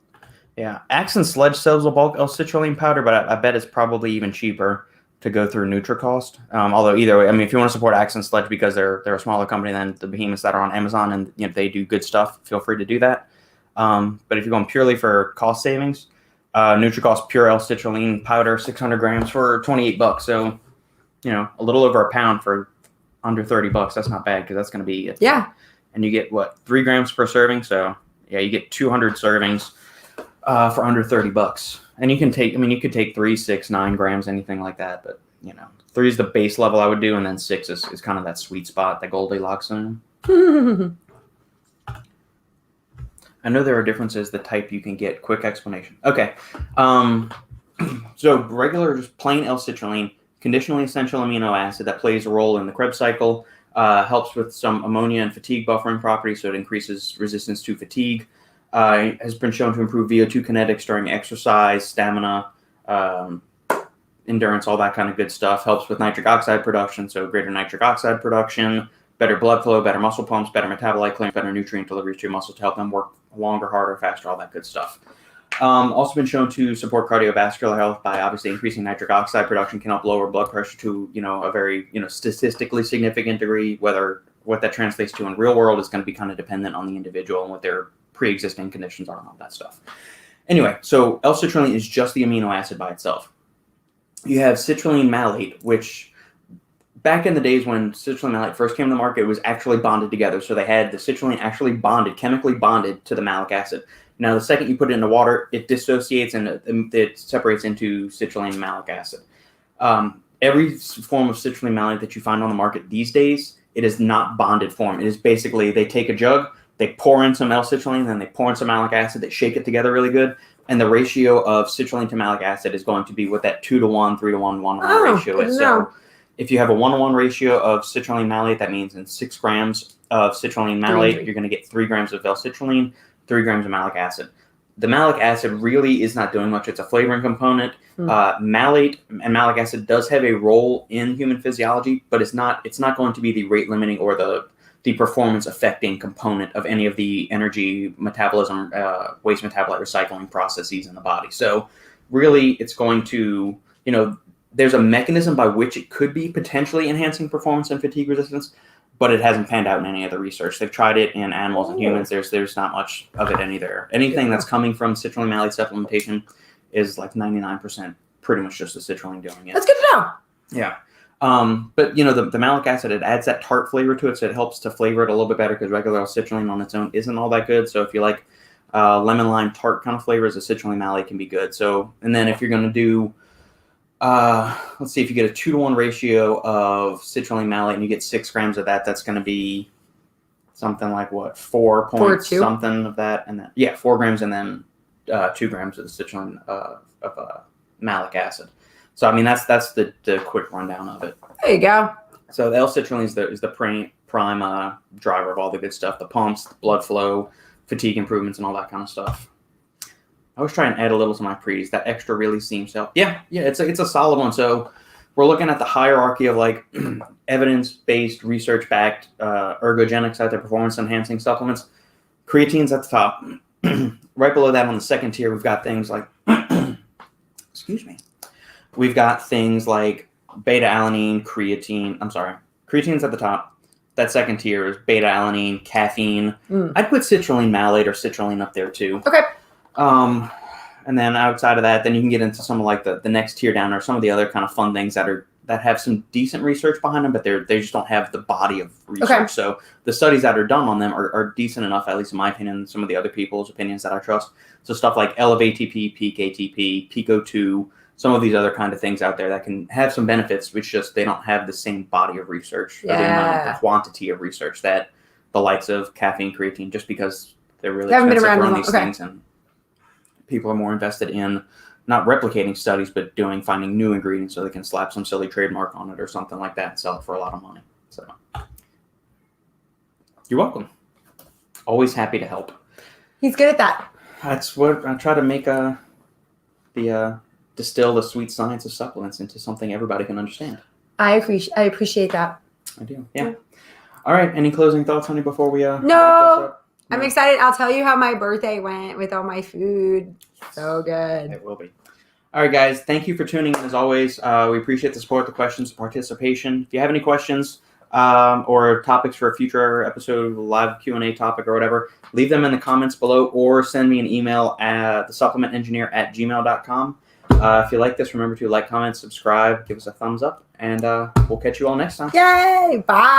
A: Yeah, Axe and Sledge sells a bulk L-citrulline powder, but I bet it's probably even cheaper to go through NutriCost. Although either way, I mean, if you want to support Axe and Sledge because they're a smaller company than the behemoths that are on Amazon and they do good stuff, feel free to do that. But if you're going purely for cost savings, NutriCost Pure L-citrulline powder, 600 grams for $28. So, a little over a pound for under $30. That's not bad because that's going to be it.
B: Yeah.
A: And you get 3 grams per serving. So yeah, you get 200 servings for under $30. And you can take, you could take 3, 6, 9 grams, anything like that. But, 3 is the base level I would do. And then 6 is kind of that sweet spot, that Goldilocks zone. I know there are differences, the type you can get. Quick explanation. Okay. So regular, just plain L-citrulline, conditionally essential amino acid that plays a role in the Krebs cycle, helps with some ammonia and fatigue buffering properties, so it increases resistance to fatigue. Has been shown to improve VO2 kinetics during exercise, stamina, endurance, all that kind of good stuff. Helps with nitric oxide production, so greater nitric oxide production, better blood flow, better muscle pumps, better metabolite clearance, better nutrient delivery to your muscles to help them work longer, harder, faster, all that good stuff. Also been shown to support cardiovascular health by obviously increasing nitric oxide production, can help lower blood pressure to, a very, statistically significant degree. Whether what that translates to in real world is going to be kind of dependent on the individual and what their pre-existing conditions are and all that stuff. Anyway, so L-citrulline is just the amino acid by itself. You have citrulline malate, which back in the days when citrulline malate first came to the market, it was actually bonded together. So they had the citrulline actually bonded, chemically bonded to the malic acid. Now, the second you put it into water, it dissociates and it separates into citrulline malic acid. Every form of citrulline malate that you find on the market these days, it is not bonded form. It is basically, they take a jug, they pour in some L-citrulline, then they pour in some malic acid, they shake it together really good, and the ratio of citrulline to malic acid is going to be what that 2-to-1, 3-to-1, 1-to-1 ratio is. So if you have a 1-to-1 ratio of citrulline malate, that means in 6 grams of citrulline malate, you're going to get 3 grams of L-citrulline, 3 grams of malic acid. The malic acid really is not doing much. It's a flavoring component. Malate and malic acid does have a role in human physiology, but it's not going to be the rate limiting or the performance affecting component of any of the energy metabolism, waste metabolite recycling processes in the body. So really it's going to, there's a mechanism by which it could be potentially enhancing performance and fatigue resistance, but it hasn't panned out in any of the research. They've tried it in animals and humans. There's not much of it there. Anything that's coming from citrulline malate supplementation is like 99% pretty much just the citrulline doing it.
B: That's good to know.
A: Yeah. But the malic acid, it adds that tart flavor to it, so it helps to flavor it a little bit better because regular citrulline on its own isn't all that good. So if you like lemon lime tart kind of flavors, a citrulline malate can be good. So, and then if you're going to do let's see, if you get a 2-to-1 ratio of citrulline malate and you get 6 grams of that, that's going to be something like what, 4 point something of that, and then 4 grams and then 2 grams of the citrulline of malic acid. So that's the quick rundown of it. There you go. So the L-citrulline is the prime driver of all the good stuff, the pumps, the blood flow, fatigue improvements, and all that kind of stuff. I was trying to add a little to my pre's. That extra really seems to help. Yeah, it's a solid one. So we're looking at the hierarchy of like evidence-based, research-backed ergogenics out there, performance-enhancing supplements. Creatine's at the top. Right below that on the second tier, we've got things like, excuse me. We've got things like beta-alanine, creatine. I'm sorry. Creatine's at the top. That second tier is beta-alanine, caffeine. I'd put citrulline malate or citrulline up there too. Okay. And then outside of that, then you can get into some of like the next tier down or some of the other kind of fun things that have some decent research behind them, but they just don't have the body of research. Okay. So the studies that are done on them are decent enough, at least in my opinion, some of the other people's opinions that I trust. So stuff like Elevate ATP, Peak ATP, PICO2, some of these other kind of things out there that can have some benefits, which just they don't have the same body of research or the amount, the quantity of research that the likes of caffeine, creatine, just because they're really expensive to run these things, and people are more invested in not replicating studies, but finding new ingredients so they can slap some silly trademark on it or something like that and sell it for a lot of money. So you're welcome. Always happy to help. He's good at that. That's what I try to make distill the sweet science of supplements into something everybody can understand. I appreciate that. I do. Yeah. All right. Any closing thoughts, honey, before we No. I'm excited. I'll tell you how my birthday went with all my food. So good. It will be. All right, guys. Thank you for tuning in as always. We appreciate the support, the questions, the participation. If you have any questions or topics for a future episode, live Q&A topic or whatever, leave them in the comments below or send me an email at thesupplementengineer@gmail.com. If you like this, remember to like, comment, subscribe, give us a thumbs up, and we'll catch you all next time. Yay! Bye!